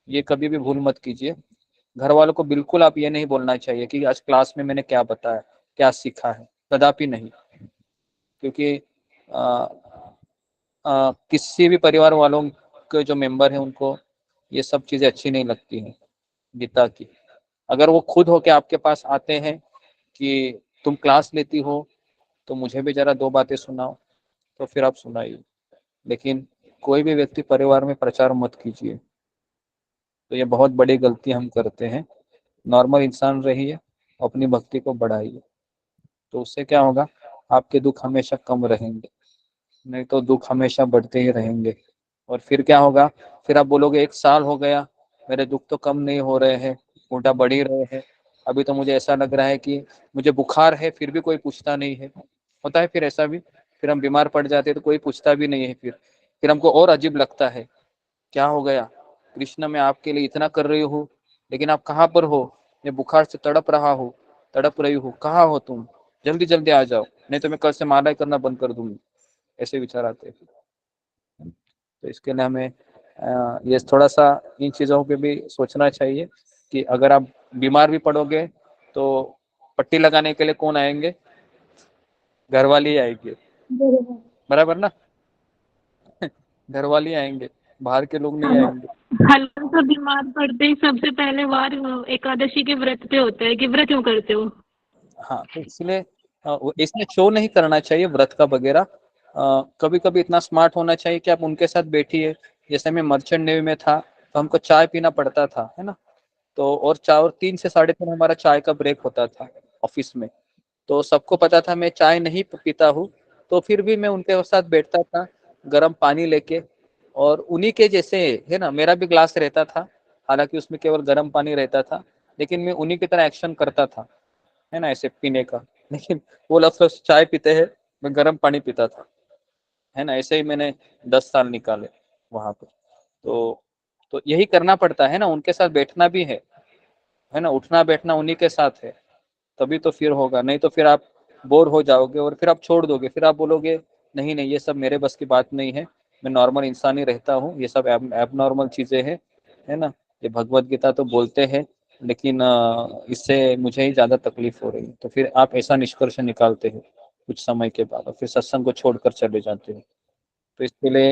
ये कभी भी भूल मत कीजिए। घर वालों को बिल्कुल आप ये नहीं बोलना चाहिए कि आज क्लास में मैंने क्या बताया, क्या सीखा है, कदापि नहीं। क्योंकि किसी भी परिवार वालों के जो मेंबर हैं उनको ये सब चीजें अच्छी नहीं लगती हैं गीता की। अगर वो खुद होके आपके पास आते हैं कि तुम क्लास लेती हो तो मुझे भी जरा 2 बातें सुनाओ, तो फिर आप सुनाइए, लेकिन कोई भी व्यक्ति परिवार में प्रचार मत कीजिए। तो ये बहुत बड़ी गलती हम करते हैं। नॉर्मल इंसान रहिए, अपनी भक्ति को बढ़ाइए, तो उससे क्या होगा, आपके दुख हमेशा कम रहेंगे, नहीं तो दुख हमेशा बढ़ते ही रहेंगे। और फिर क्या होगा, फिर आप बोलोगे 1 साल हो गया, मेरे दुख तो कम नहीं हो रहे हैं, उल्टा बढ़ ही रहे हैं। अभी तो मुझे ऐसा लग रहा है कि मुझे बुखार है, फिर भी कोई पूछता नहीं है। होता है फिर ऐसा भी, फिर हम बीमार पड़ जाते हैं तो कोई पूछता भी नहीं है। फिर हमको और अजीब लगता है, क्या हो गया कृष्ण, मैं आपके लिए इतना कर रही हूँ, लेकिन आप कहाँ पर हो, मैं बुखार से तड़प रहा हूँ, तड़प रही हूँ, कहाँ हो तुम, जल्दी जल्दी आ जाओ, नहीं तो मैं कल से माला करना बंद कर दूंगी। ऐसे विचार आते हैं। तो इसके लिए हमें ये थोड़ा सा इन चीज़ों पे भी सोचना चाहिए कि अगर आप बीमार भी पड़ोगे तो पट्टी लगाने के लिए कौन आएंगे, घर वाले ही आएंगे, बराबर ना। घर वाले आएंगे, बाहर के लोग नहीं आएंगे। हल्का सा बीमार पड़ते ही सबसे पहले वार एकादशी के व्रत पे होता है कि व्रत क्यों करते हो। हाँ, तो इसलिए इसमें शो नहीं करना चाहिए व्रत का वगैरह। कभी कभी इतना स्मार्ट होना चाहिए कि आप उनके साथ बैठिए। जैसे मैं मर्चेंट नेवी में था तो हमको चाय पीना पड़ता था, है ना। तो और 3 से 3:30 हमारा चाय का ब्रेक होता था ऑफिस में। तो सबको पता था मैं चाय नहीं पीता हूँ, तो फिर भी मैं उनके साथ बैठता था गर्म पानी लेके, और उन्हीं के जैसे, है ना, मेरा भी ग्लास रहता था, हालांकि उसमें केवल गर्म पानी रहता था, लेकिन मैं उन्हीं की तरह एक्शन करता था, है ना, ऐसे पीने का। लेकिन वो लोग तो चाय पीते हैं, मैं गर्म पानी पीता था, है ना। ऐसे ही मैंने 10 साल निकाले वहां पर। तो यही करना पड़ता है ना, उनके साथ बैठना भी है ना, उठना बैठना उन्हीं के साथ है, तभी तो फिर होगा। नहीं तो फिर आप बोर हो जाओगे और फिर आप छोड़ दोगे, फिर आप बोलोगे नहीं नहीं ये सब मेरे बस की बात नहीं है, मैं नॉर्मल इंसान ही रहता हूँ, ये सब एब नॉर्मल चीजें हैं, है ना। ये भगवत गीता तो बोलते हैं, लेकिन इससे मुझे ही ज्यादा तकलीफ हो रही है। तो फिर आप ऐसा निष्कर्ष निकालते हो कुछ समय के बाद, और फिर सत्संग को छोड़कर चले जाते हो। तो इसके लिए,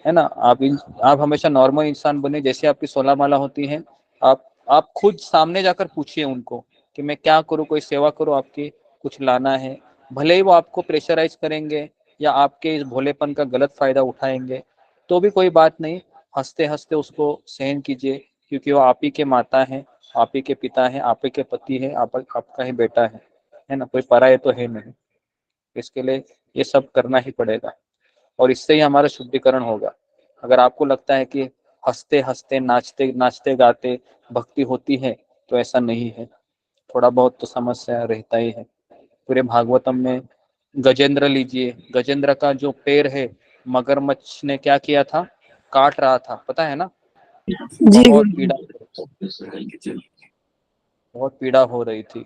है ना, आप हमेशा नॉर्मल इंसान बने। जैसे आपकी 16 माला होती है, आप खुद सामने जाकर पूछिए उनको कि मैं क्या करूँ, कोई सेवा करूँ आपकी, कुछ लाना है। भले ही वो आपको प्रेशराइज करेंगे या आपके इस भोलेपन का गलत फायदा उठाएंगे, तो भी कोई बात नहीं, हंसते हंसते उसको सहन कीजिए, क्योंकि वो आप ही के माता है, आप ही के पिता है, आप ही के पति है, आपका ही बेटा है ना, कोई पराये तो है नहीं। इसके लिए ये सब करना ही पड़ेगा, और इससे ही हमारा शुद्धिकरण होगा। अगर आपको लगता है कि हंसते हंसते नाचते नाचते गाते भक्ति होती है, तो ऐसा नहीं है, थोड़ा बहुत तो समस्या रहता ही है। पूरे भागवतम में गजेंद्र लीजिए, गजेंद्र का जो पैर है मगरमच्छ ने क्या किया था, काट रहा था, पता है ना। बहुत पीड़ा हो रही थी।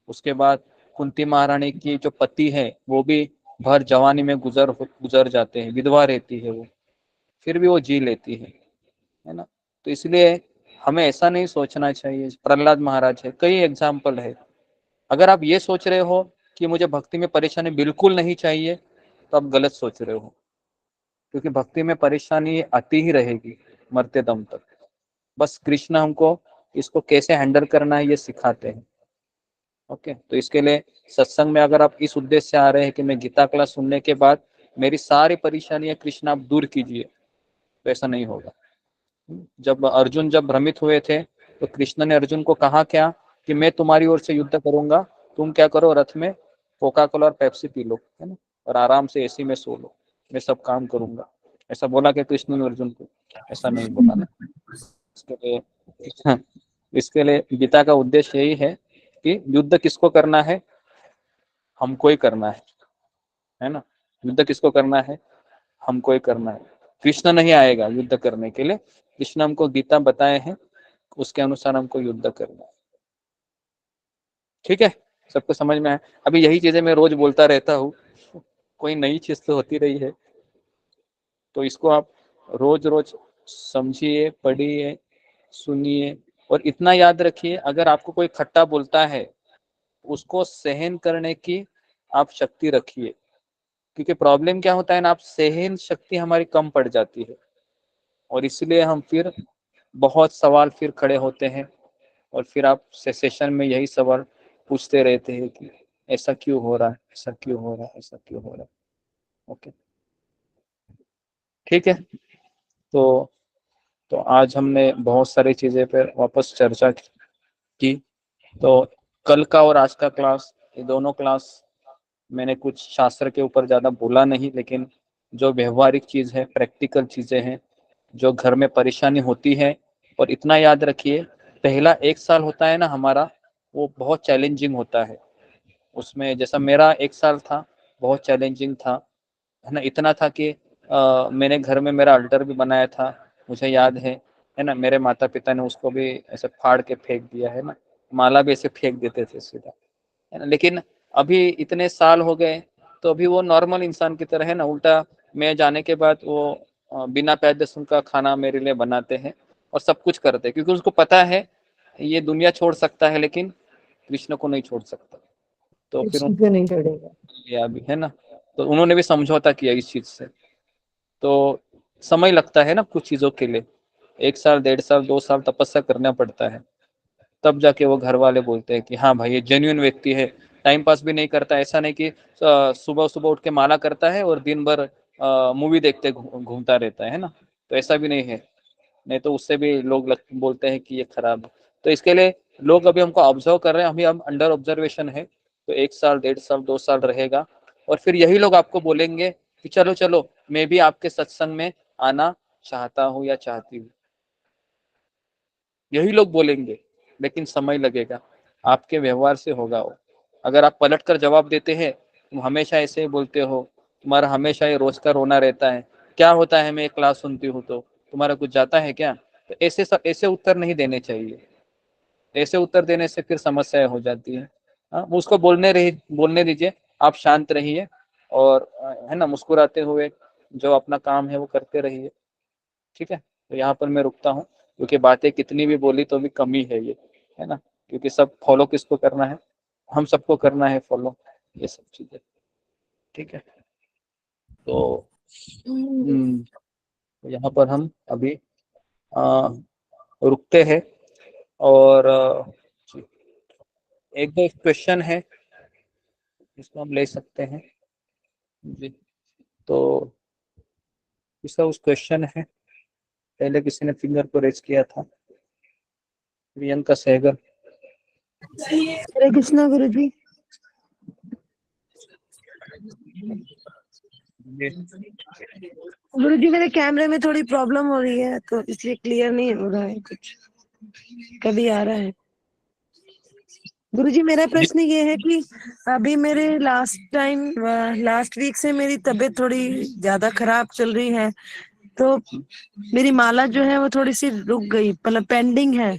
उसके बाद कुंती महारानी की जो पति है वो भी भर जवानी में गुजर जाते हैं, विधवा रहती है वो, फिर भी वो जी लेती है ना। तो इसलिए हमें ऐसा नहीं सोचना चाहिए। प्रहलाद महाराज है, कई एग्जाम्पल है। अगर आप ये सोच रहे हो कि मुझे भक्ति में परेशानी बिल्कुल नहीं चाहिए, तो आप गलत सोच रहे हो, क्योंकि भक्ति में परेशानी आती ही रहेगी मरते दम तक। बस कृष्ण हमको इसको कैसे हैंडल करना है ये सिखाते हैं। ओके, तो इसके लिए सत्संग में अगर आप इस उद्देश्य से आ रहे हैं कि मैं गीता क्लास सुनने के बाद मेरी सारी परेशानियां कृष्ण आप दूर कीजिए, तो ऐसा नहीं होगा। जब भ्रमित हुए थे तो कृष्ण ने अर्जुन को कहा क्या कि मैं तुम्हारी ओर से युद्ध करूंगा, तुम क्या करो, रथ में कोका कोला और पेप्सी पी लो, है ना, और आराम से एसी में सो लो, मैं सब काम करूंगा। ऐसा बोला कि कृष्ण ने अर्जुन को? ऐसा नहीं बोला ना। इसके लिए गीता का उद्देश्य यही है कि युद्ध किसको करना है, हमको ही करना है ना। युद्ध किसको करना है, हमको ही करना है। कृष्ण नहीं आएगा युद्ध करने के लिए, कृष्ण हमको गीता बताए हैं, उसके अनुसार हमको युद्ध करना है। ठीक है, सबको समझ में आया? अभी यही चीजें मैं रोज बोलता रहता हूँ, कोई नई चीज तो होती रही है, तो इसको आप रोज रोज समझिए, पढ़िए, सुनिए, और इतना याद रखिए, अगर आपको कोई खट्टा बोलता है उसको सहन करने की आप शक्ति रखिए। क्योंकि प्रॉब्लम क्या होता है ना, आप सहन शक्ति हमारी कम पड़ जाती है, और इसलिए हम फिर बहुत सवाल फिर खड़े होते हैं, और फिर आप सेशन में यही सवाल पूछते रहते हैं कि ऐसा क्यों हो रहा है, ऐसा क्यों हो रहा है, ऐसा क्यों हो रहा है। ओके, ठीक है। तो आज हमने बहुत सारी चीजें पर वापस चर्चा की। तो कल का और आज का क्लास, ये दोनों क्लास मैंने कुछ शास्त्र के ऊपर ज़्यादा बोला नहीं, लेकिन जो व्यवहारिक चीज़ है, प्रैक्टिकल चीज़ें हैं, जो घर में परेशानी होती है। और इतना याद रखिए, पहला 1 साल होता है ना हमारा, वो बहुत चैलेंजिंग होता है। उसमें जैसा मेरा 1 साल था, बहुत चैलेंजिंग था, है ना। इतना था कि मैंने घर में मेरा अल्टर भी बनाया था, मुझे याद है ना। मेरे माता पिता ने उसको भी ऐसे फाड़ के फेंक दिया, है ना। माला भी ऐसे फेंक देते थे सीधा, है ना। लेकिन अभी इतने साल हो गए तो अभी वो नॉर्मल इंसान की तरह है ना। उल्टा मैं जाने के बाद वो बिना प्याज लहसुन का खाना मेरे लिए बनाते हैं और सब कुछ करते हैं, क्योंकि उसको पता है ये दुनिया छोड़ सकता है लेकिन कृष्ण को नहीं छोड़ सकता। तो फिर नहीं छोड़ेगा। ये अभी है ना, तो उन्होंने भी समझौता किया इस चीज से। तो समय लगता है ना कुछ चीजों के लिए, 1 साल 1.5 साल 2 साल तपस्या करना पड़ता है, तब जाके वो घर वाले बोलते हैं कि हाँ भाई ये जेन्युइन व्यक्ति है, टाइम पास भी नहीं करता। ऐसा नहीं कि सुबह सुबह उठ के माला करता है और दिन भर मूवी देखते घूमता रहता है ना। तो ऐसा भी नहीं है, नहीं तो उससे भी लोग बोलते हैं कि ये खराब है। तो इसके लिए लोग अभी हमको ऑब्जर्व कर रहे हैं, अभी हम अंडर ऑब्जर्वेशन है। तो 1 साल 1.5 साल 2 साल रहेगा, और फिर यही लोग आपको बोलेंगे कि चलो चलो मैं भी आपके सत्संग में आना चाहता हूँ या चाहती हूँ। यही लोग बोलेंगे, लेकिन समय लगेगा, आपके व्यवहार से होगा वो। अगर आप पलट कर जवाब देते हैं, तुम हमेशा ऐसे ही बोलते हो, तुम्हारा हमेशा ये रोज का रोना रहता है, क्या होता है मैं एक क्लास सुनती हूँ तो तुम्हारा कुछ जाता है क्या, तो ऐसे उत्तर नहीं देने चाहिए। ऐसे उत्तर देने से फिर समस्याएं हो जाती है। हाँ, उसको बोलने दीजिए, आप शांत रहिए और है ना, मुस्कुराते हुए जो अपना काम है वो करते रहिए। ठीक है, तो यहाँ पर मैं रुकता हूँ, क्योंकि बातें कितनी भी बोली तो भी कमी है ये, है ना। क्योंकि सब फॉलो किसको करना है, हम सबको करना है फॉलो ये सब चीजें। ठीक है, तो यहाँ पर हम अभी रुकते हैं। और एक दो क्वेश्चन है इसको हम ले सकते हैं जी। तो इसका उस क्वेश्चन है, पहले किसी ने फिंगर को रेज किया था, प्रियंका सहगल। हरे कृष्णा गुरुजी। गुरुजी मेरे कैमरे में थोड़ी प्रॉब्लम हो रही है, तो इसलिए क्लियर नहीं हो रहा है, कुछ कभी आ रहा है। गुरुजी मेरा प्रश्न ये है कि अभी मेरे लास्ट वीक से मेरी तबीयत थोड़ी ज्यादा खराब चल रही है, तो मेरी माला जो है वो थोड़ी सी रुक गई, मतलब पेंडिंग है।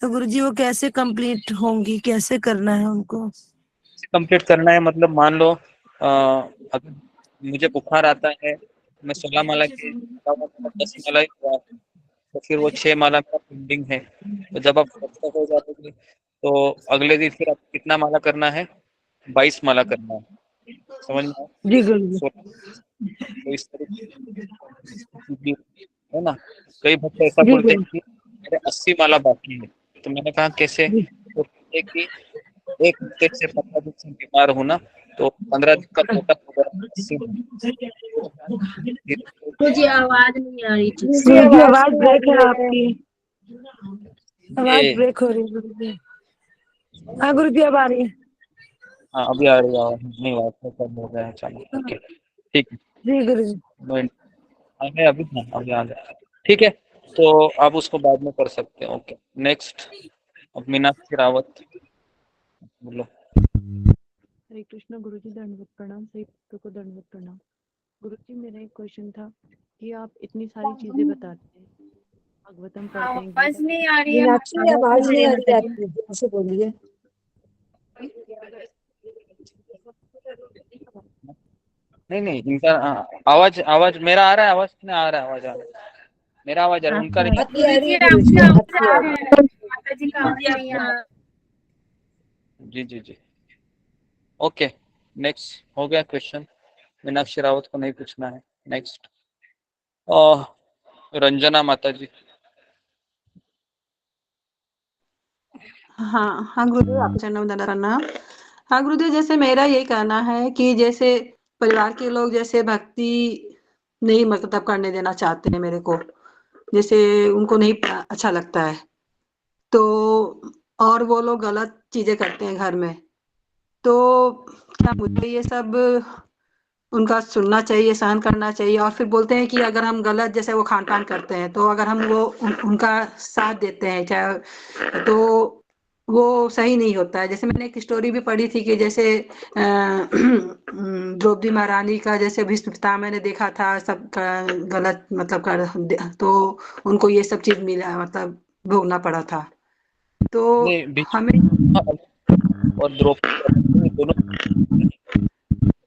तो गुरुजी वो कैसे कंप्लीट होंगी, कैसे करना है उनको? कंप्लीट करना है मतलब मान लो अगर मुझे बुखार आता है, मैं 16 माला के 10 माला ही हुआ, तो फिर वो 6 माला मेरा पेंडिंग है। तो जब आप स्वस्थ हो जाओगे तो अगले दिन फिर आप कितना माला करना है, 22 माला करना है, समझ में आया? जी गुरुजी। तो इस तरीके है ना। कई भक्त ऐसा बोलते हैं कि मेरे 80 माला बाकी है, तो मैंने कहा कैसे, तो कि एक हफ्ते से 15 दिन से बीमार हूं ना, तो 15 दिन का टोटल होगा 80। मुझे आवाज नहीं आ रही ठीक से। गुरुजी आवाज ब्रेक है आपकी, आवाज ब्रेक हो रही है गुरुजी। हाँ गुरुजी अब आ रही है। हाँ अभी आ रही है, नहीं वाईफाई कम हो गया है, चलो ओके ठीक है जी गुरुजी। अभी आ जाए, ठीक है। तो आप उसको बाद में कर सकते हैं। ओके नेक्स्ट, अब मीनाक्षी रावत बोलो। हरे कृष्णा गुरुजी, दंडवत प्रणाम। सही भक्तों को दंडवत प्रणाम। गुरुजी मेरा एक क्वेश्चन था कि आप इतनी सारी चीजें बताते हैं, भागवतम पढ़ते हैं, आवाज नहीं आ रही है। मीनाक्षी आवाज नहीं आ रही आपकी, ऐसे बोलिए। नहीं इनका आवाज आवाज मेरा आ रहा है, आवाज नहीं आ रहा है, आवाज आ रहा है, मेरा आवाज आ रहा है, उनका नहीं। आपकी आ रही है गुरुजी, आपकी आ रही है। माताजी का आवाज नहीं आ रहा। जी जी जी ओके नेक्स्ट हो गया क्वेश्चन, मीनाक्षी रावत को नहीं पूछना है। नेक्स्ट रंजना माता जी। हाँ गुरुदेव, आपके चरणों में दंडवत प्रणाम। हाँ गुरुदेव, जैसे मेरा यही कहना है कि जैसे परिवार के लोग जैसे भक्ति नहीं मतलब करने देना चाहते हैं मेरे को, जैसे उनको नहीं अच्छा लगता है, तो और वो लोग गलत चीजें करते हैं घर में, तो क्या मुझे ये सब उनका सुनना चाहिए, सहन करना चाहिए? और फिर बोलते हैं कि अगर हम गलत जैसे वो खान पान करते हैं तो अगर हम वो उनका साथ देते हैं चाहे तो वो सही नहीं होता है। जैसे मैंने एक स्टोरी भी पढ़ी थी कि जैसे द्रौपदी महारानी का जैसे भीष्म पितामह ने देखा था सब गलत मतलब कर, तो उनको ये सब चीज मिला मतलब भोगना पड़ा था। तो हमें और द्रौपदी दोनों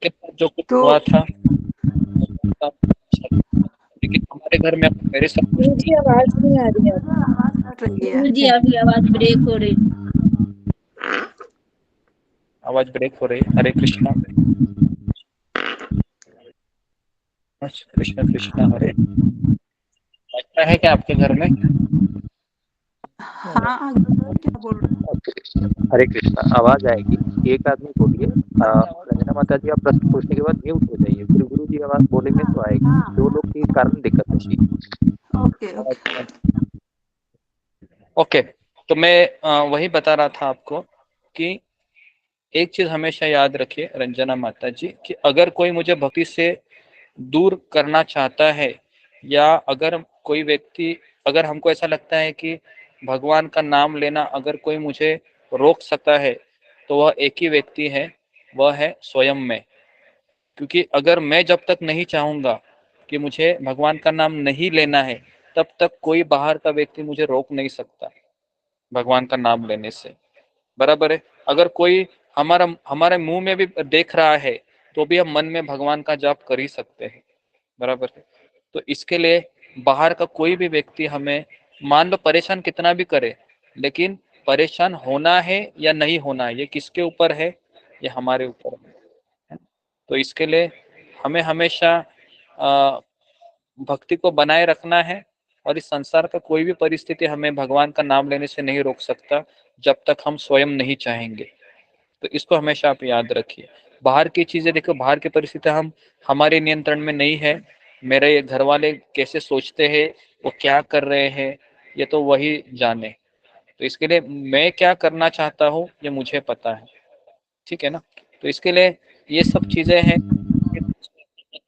के साथ जो कुछ हुआ था, लेकिन हमारे घर में मेरे साथ मुझे आवाज नहीं आ रही है। जी आपकी आवाज ब्रेक हो रही। आवाज ब्रेक हो रही है। हरे कृष्णा। कृष्णा कृष्णा हरे। लगता है क्या आपके घर में? हाँ, क्या बोल रहे हैं? हरे कृष्णा। आवाज आएगी, एक आदमी बोलिए। रंजना माता जी आप प्रश्न पूछने के बाद म्यूट हो जाइए, फिर गुरु जी आवाज बोलेंगे तो आएगी। दो लोग के कारण दिक्कत होगी। ओके, तो मैं वही बता रहा था आपको कि एक चीज हमेशा याद रखिए रंजना माता जी, कि अगर कोई मुझे भक्ति से दूर करना चाहता है, या अगर कोई व्यक्ति, अगर हमको ऐसा लगता है कि भगवान का नाम लेना अगर कोई मुझे रोक सकता है, तो वह एक ही व्यक्ति है, वह है स्वयं मैं। क्योंकि अगर मैं जब तक नहीं चाहूंगा कि मुझे भगवान का नाम नहीं लेना है, तब तक कोई बाहर का व्यक्ति मुझे रोक नहीं सकता भगवान का नाम लेने से। बराबर है। अगर कोई हमारे मुंह में भी देख रहा है तो भी हम मन में भगवान का जाप कर ही सकते हैं। बराबर है। तो इसके लिए बाहर का कोई भी व्यक्ति हमें मान लो परेशान कितना भी करे, लेकिन परेशान होना है या नहीं होना है ये किसके ऊपर है? ये हमारे ऊपर है। तो इसके लिए हमें हमेशा भक्ति को बनाए रखना है, और इस संसार का कोई भी परिस्थिति हमें भगवान का नाम लेने से नहीं रोक सकता जब तक हम स्वयं नहीं चाहेंगे। तो इसको हमेशा आप याद रखिए। बाहर की चीजें देखो, बाहर की परिस्थिति हम हमारे नियंत्रण में नहीं है। मेरे ये घर वाले कैसे सोचते हैं, वो क्या कर रहे हैं, ये तो वही जाने। तो इसके लिए मैं क्या करना चाहता हूँ ये मुझे पता है। ठीक है ना? तो इसके लिए ये सब चीजें हैं,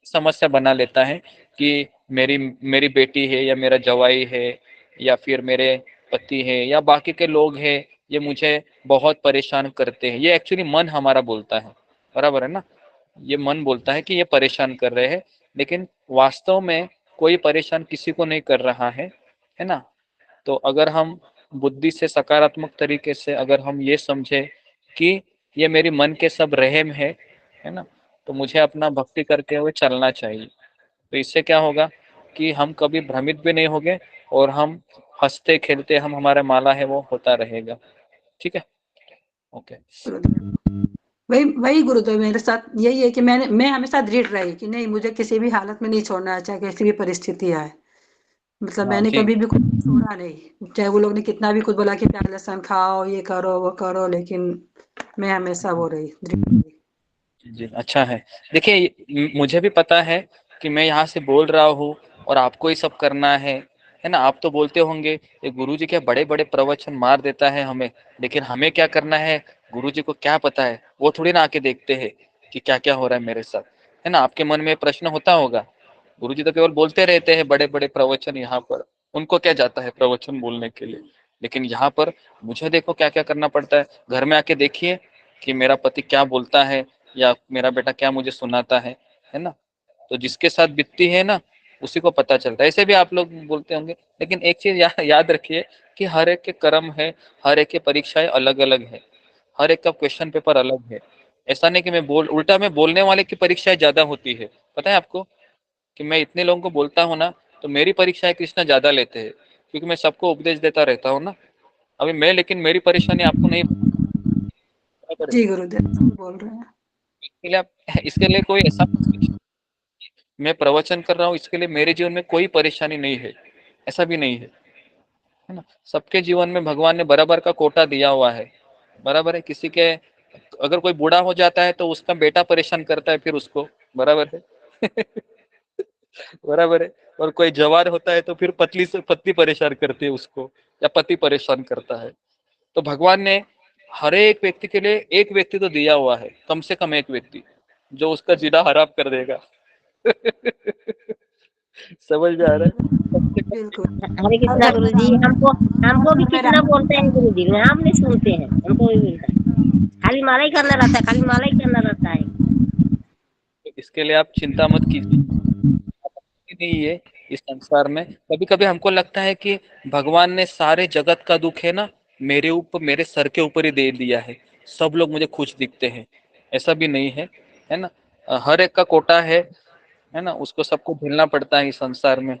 समस्या बना लेता है कि मेरी मेरी बेटी है या मेरा जवाई है या फिर मेरे पति है या बाकी के लोग हैं, ये मुझे बहुत परेशान करते हैं। ये एक्चुअली मन हमारा बोलता है। बराबर है ना? ये मन बोलता है कि ये परेशान कर रहे हैं, लेकिन वास्तव में कोई परेशान किसी को नहीं कर रहा है ना? तो अगर हम बुद्धि से सकारात्मक तरीके से अगर हम ये समझे कि ये मेरी मन के सब रहम है ना, तो मुझे अपना भक्ति करते हुए चलना चाहिए। तो इससे क्या होगा कि हम कभी भ्रमित भी नहीं होंगे, और हम हंसते खेलते हम हमारा माला है वो होता रहेगा। ठीक है? ओके। वही वही गुरुदेव मेरे साथ यही है कि मैं हमेशा दृढ़ रही कि नहीं, मुझे किसी भी हालत में नहीं छोड़ना है, चाहे कैसी भी परिस्थिति आए। मतलब हाँ, मैंने ठीक। कभी भी कुछ छोड़ा नहीं, चाहे वो लोग ने कितना भी कुछ बोला कि प्याज लहसुन खाओ, ये करो वो करो, लेकिन मैं हमेशा वो रही, दृढ़ रही। जी, अच्छा है। देखिए मुझे भी पता है कि मैं यहाँ से बोल रहा हूँ और आपको ही सब करना है ना? आप तो बोलते होंगे ये गुरुजी क्या बड़े बड़े प्रवचन मार देता है हमें, लेकिन हमें क्या करना है गुरुजी को क्या पता है? वो थोड़ी ना आके देखते हैं कि क्या क्या हो रहा है मेरे साथ, है ना? आपके मन में प्रश्न होता होगा, गुरुजी तो केवल बोलते रहते हैं बड़े बड़े प्रवचन यहाँ पर, उनको क्या जाता है प्रवचन बोलने के लिए। लेकिन यहाँ पर मुझे देखो क्या क्या करना पड़ता है। घर में आके देखिए कि मेरा पति क्या बोलता है या मेरा बेटा क्या मुझे सुनाता है ना? तो जिसके साथ बीतती है ना, उसी को पता चलता है। ऐसे भी आप लोग बोलते होंगे, लेकिन एक चीज याद रखिए कि हर एक के कर्म है, हर एक की परीक्षाएं अलग अलग है, हर एक का क्वेश्चन पेपर अलग है। ऐसा नहीं कि उल्टा मैं बोलने वाले की परीक्षाएं ज्यादा होती है। पता है आपको कि मैं इतने लोगों को बोलता हूँ ना, तो मेरी परीक्षाएं कृष्णा ज्यादा लेते हैं, क्योंकि मैं सबको उपदेश देता रहता हूँ ना। अभी मैं, लेकिन मेरी परेशानी आपको नहीं। जी गुरुदेव, बोल रहे हैं। इसके लिए कोई ऐसा मैं प्रवचन कर रहा हूँ इसके लिए मेरे जीवन में कोई परेशानी नहीं है, ऐसा भी नहीं है ना? सबके जीवन में भगवान ने बराबर का कोटा दिया हुआ है। बराबर है। किसी के अगर कोई बूढ़ा हो जाता है तो उसका बेटा परेशान करता है फिर उसको। बराबर है। बराबर है। और कोई जवान होता है तो फिर पत्नी परेशान करती है उसको, या पति परेशान करता है। तो भगवान ने हर एक व्यक्ति के लिए एक व्यक्ति तो दिया हुआ है, कम से कम एक व्यक्ति जो उसका जीना हराम कर देगा। समझ में आ रहा है? हरे कृष्णा गुरु जी, हमको भी कितना बोलते हैं गुरु जी, हम नहीं सुनते हैं, हमको भी मिलता है, खाली माला ही करना रहता है, खाली माला ही करना रहता है। तो इसके लिए आप चिंता मत कीजिए, नहीं है इस संसार में। कभी कभी हमको लगता है कि भगवान ने सारे जगत का दुख है ना मेरे ऊपर, मेरे सर के ऊपर ही दे दिया है, सब लोग मुझे खुश दिखते हैं। ऐसा भी नहीं है, है ना। हर एक का कोटा है ना, उसको सबको झेलना पड़ता है इस संसार में,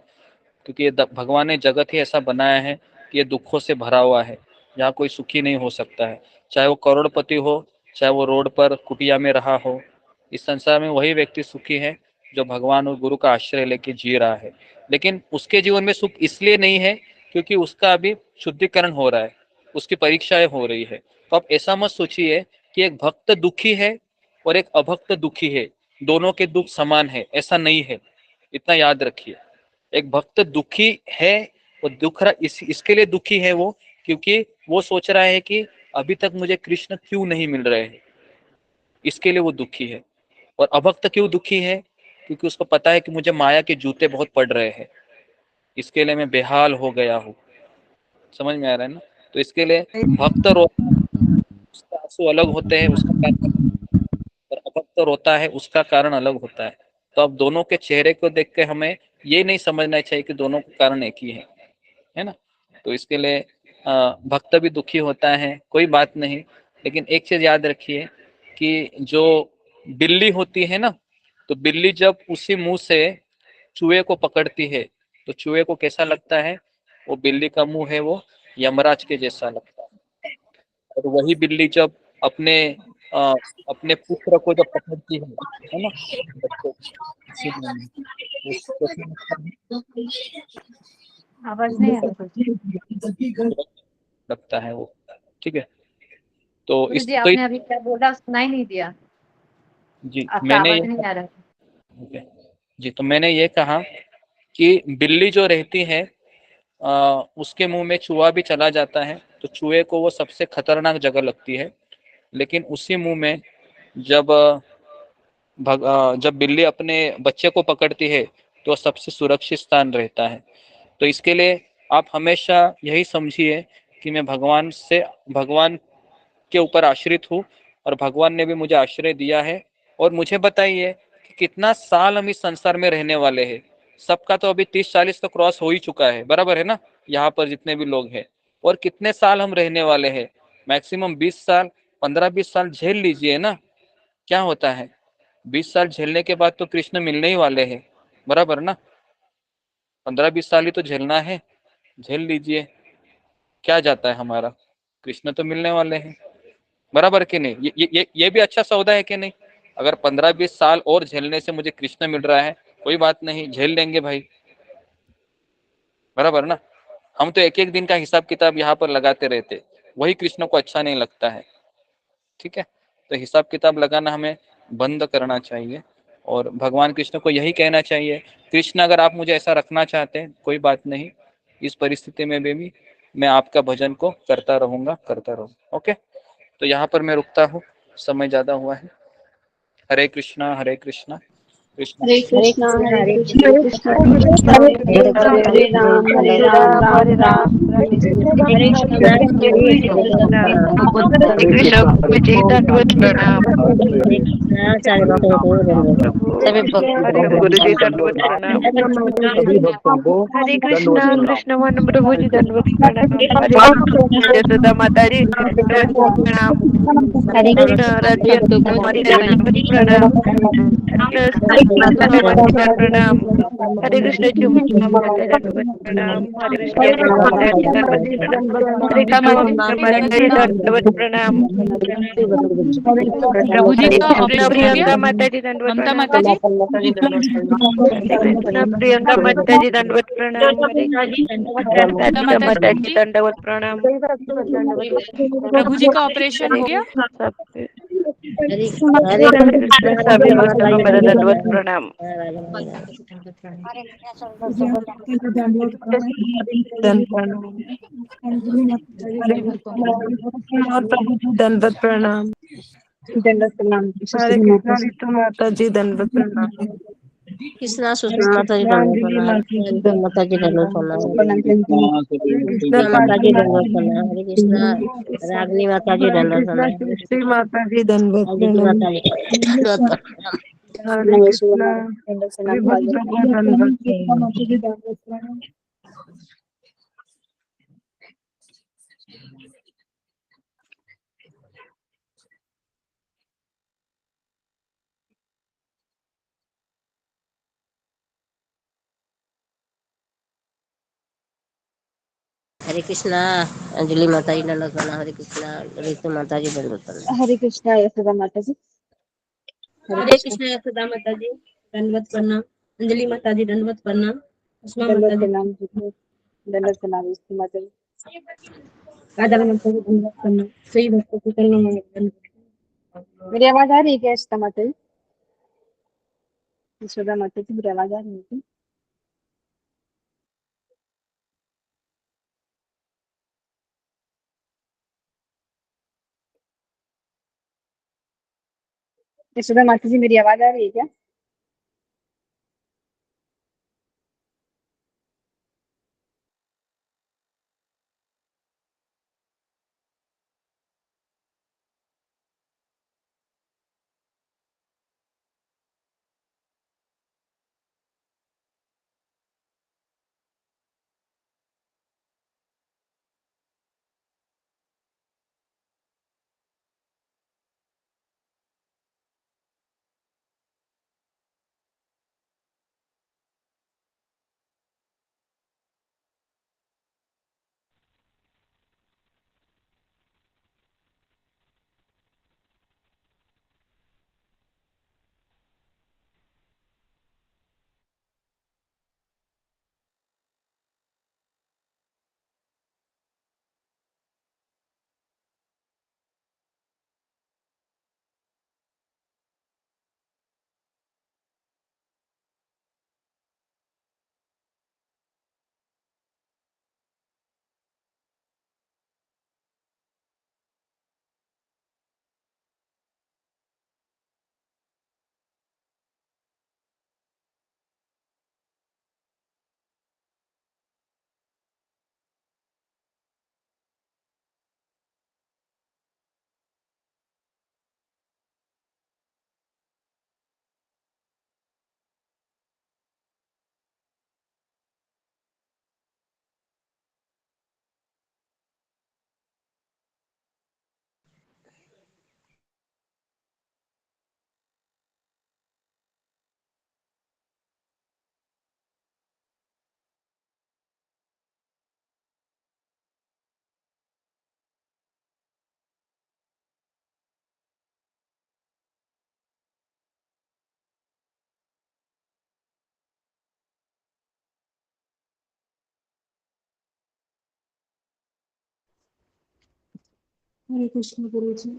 क्योंकि ये भगवान ने जगत ही ऐसा बनाया है कि ये दुखों से भरा हुआ है, जहाँ कोई सुखी नहीं हो सकता है। चाहे वो करोड़पति हो, चाहे वो रोड पर कुटिया में रहा हो, इस संसार में वही व्यक्ति सुखी है जो भगवान और गुरु का आश्रय लेके जी रहा है। लेकिन उसके जीवन में सुख इसलिए नहीं है क्योंकि उसका अभी शुद्धिकरण हो रहा है, उसकी परीक्षाएं हो रही है। तो आप ऐसा मत सोचिए कि एक भक्त दुखी है और एक अभक्त दुखी है, दोनों के दुख समान है, ऐसा नहीं है, इतना याद रखिए। एक भक्त दुखी है, वो दुख रहा इसके लिए दुखी है वो, क्योंकि वो सोच रहा है कि अभी तक मुझे कृष्ण क्यों नहीं मिल रहे हैं, इसके लिए वो दुखी है। और अभक्त क्यों दुखी है? क्योंकि उसको पता है कि मुझे माया के जूते बहुत पड़ रहे हैं, इसके लिए मैं बेहाल हो गया हूँ। समझ में आ रहा है ना? तो इसके लिए भक्त रोता है, उसका आंसू अलग होते हैं, उसका कारण, और अभक्त रोता है उसका कारण अलग होता है। तो अब दोनों के चेहरे को देख के हमें ये नहीं समझना चाहिए कि दोनों का कारण एक ही है ना। तो इसके लिए भक्त भी दुखी होता है, कोई बात नहीं। लेकिन एक चीज याद रखिए कि जो बिल्ली होती है ना, तो बिल्ली जब उसी मुंह से चूहे को पकड़ती है तो चूहे को कैसा लगता है? वो बिल्ली का मुंह है वो यमराज के जैसा लगता है। और वही बिल्ली जब अपने पुत्र को जब पकड़ती है ना, आवाज नहीं आ रहा लगता है वो। ठीक है, तो गुरु जी आपने अभी क्या बोला सुनाई नहीं दिया जी, आपका आवाज नहीं आ रहा जी। तो मैंने ये कहा कि बिल्ली जो रहती है उसके मुंह में चूहा भी चला जाता है तो चूहे को वो सबसे खतरनाक जगह लगती है, लेकिन उसी मुंह में जब जब बिल्ली अपने बच्चे को पकड़ती है तो सबसे सुरक्षित स्थान रहता है। तो इसके लिए आप हमेशा यही समझिए कि मैं भगवान के ऊपर आश्रित हूँ और भगवान ने भी मुझे आश्रय दिया है। और मुझे बताइए कि कितना साल हम इस संसार में रहने वाले हैं? सबका तो अभी 30-40 तो क्रॉस हो ही चुका है, बराबर है ना, यहाँ पर जितने भी लोग हैं। और कितने साल हम रहने वाले हैं? मैक्सिमम 20 साल, 15-20 साल झेल लीजिए ना, क्या होता है? 20 साल झेलने के बाद तो कृष्ण मिलने ही वाले हैं, बराबर ना। 15-20 साल ही तो झेलना है, झेल लीजिए, क्या जाता है हमारा, कृष्ण तो मिलने वाले हैं, बराबर कि नहीं। ये भी अच्छा सौदा है कि नहीं? अगर 15-20 साल और झेलने से मुझे कृष्ण मिल रहा है, कोई बात नहीं, झेल लेंगे भाई, बराबर ना। हम तो एक एक दिन का हिसाब किताब यहाँ पर लगाते रहते, वही कृष्ण को अच्छा नहीं लगता है। ठीक है, तो हिसाब किताब लगाना हमें बंद करना चाहिए और भगवान कृष्ण को यही कहना चाहिए, कृष्ण अगर आप मुझे ऐसा रखना चाहते हैं कोई बात नहीं, इस परिस्थिति में भी मैं आपका भजन को करता रहूंगा। ओके, तो यहाँ पर मैं रुकता हूँ, समय ज्यादा हुआ है। हरे कृष्णा कृष्ण हरे कृष्ण कृष्णा हरे राम हरे राम हरे राम हरे कृष्णा दंडवत प्रणाम। सारे भक्तों को सभी गुरु जी दंडवत प्रणाम। हरे कृष्णा कृष्ण मन प्रभु जी दंडवत प्रणाम। हरे यशोदा माता जी प्रणाम। हरे कृष्ण राज्य कुमारी दंडवत प्रणाम। प्रणाम। हरे कृष्ण जी दंडवत प्रणाम। हरे कृष्ण दंडवत प्रणाम। प्रभु जी का प्रियंका माता जी दंडवत प्रणाम। प्रियंका माता जी दंडवत प्रणाम। माता जी दंडवत प्रणाम। प्रभु जी का ऑपरेशन हो गया। हरे हरे हरे कृष्ण कृष्णा सभी जय भक्तों माता को जी मेरा दंडवत दंडवत प्रणाम। प्रणाम। राधा राधा राधा। दंड प्रणाम। हरे कृष्णा और प्रभु जी दंडवत प्रणाम। हरे कृष्णा ऋतु माता जी दंडवत प्रणाम। कृष्णा हरे सुषमा माता जी कृष्णा दंडवत अंजलि प्रणाम। माता हरे जी कृष्णा माता जी दंडवत दंडवत प्रणाम। प्रणाम। हरे कृष्णा कृष्णा माता काली जी माता दंडवत जी प्रणाम। हरे कृष्णा रागनी माता जी हरे दंडवत कृष्णा प्रणाम। हरे सृष्टि कृष्णा माता जी दंडवत अदिति प्रणाम। माता जी दंडवत प्रणाम। हरे कृष्णा सभी भक्तों को दंडवत प्रणाम। हरे कृष्णा अंजलि माता जी दंडवत प्रणाम। हरे कृष्णा ऋतु माता जी दंडवत प्रणाम। हरे कृष्णा यशोदा माता जी। हरे कृष्णा यशोदा माता जी दंडवत प्रणाम। अंजलि माता जी दंडवत प्रणाम। सुषमा माता दंडवत जी प्रणाम जी को। दंडवत प्रणाम यशोदा माता जी। राधा माता जी दंडवत प्रणाम। सही भक्तों को दंडवत। मेरी आवाज आ रही है क्या यशोदा माता जी? यशोदा माता जी मेरी आवाज आ रही है क्या? यशोदा माता जी मेरी आवाज आ रही है क्या? हरे कृष्ण गुरु जी।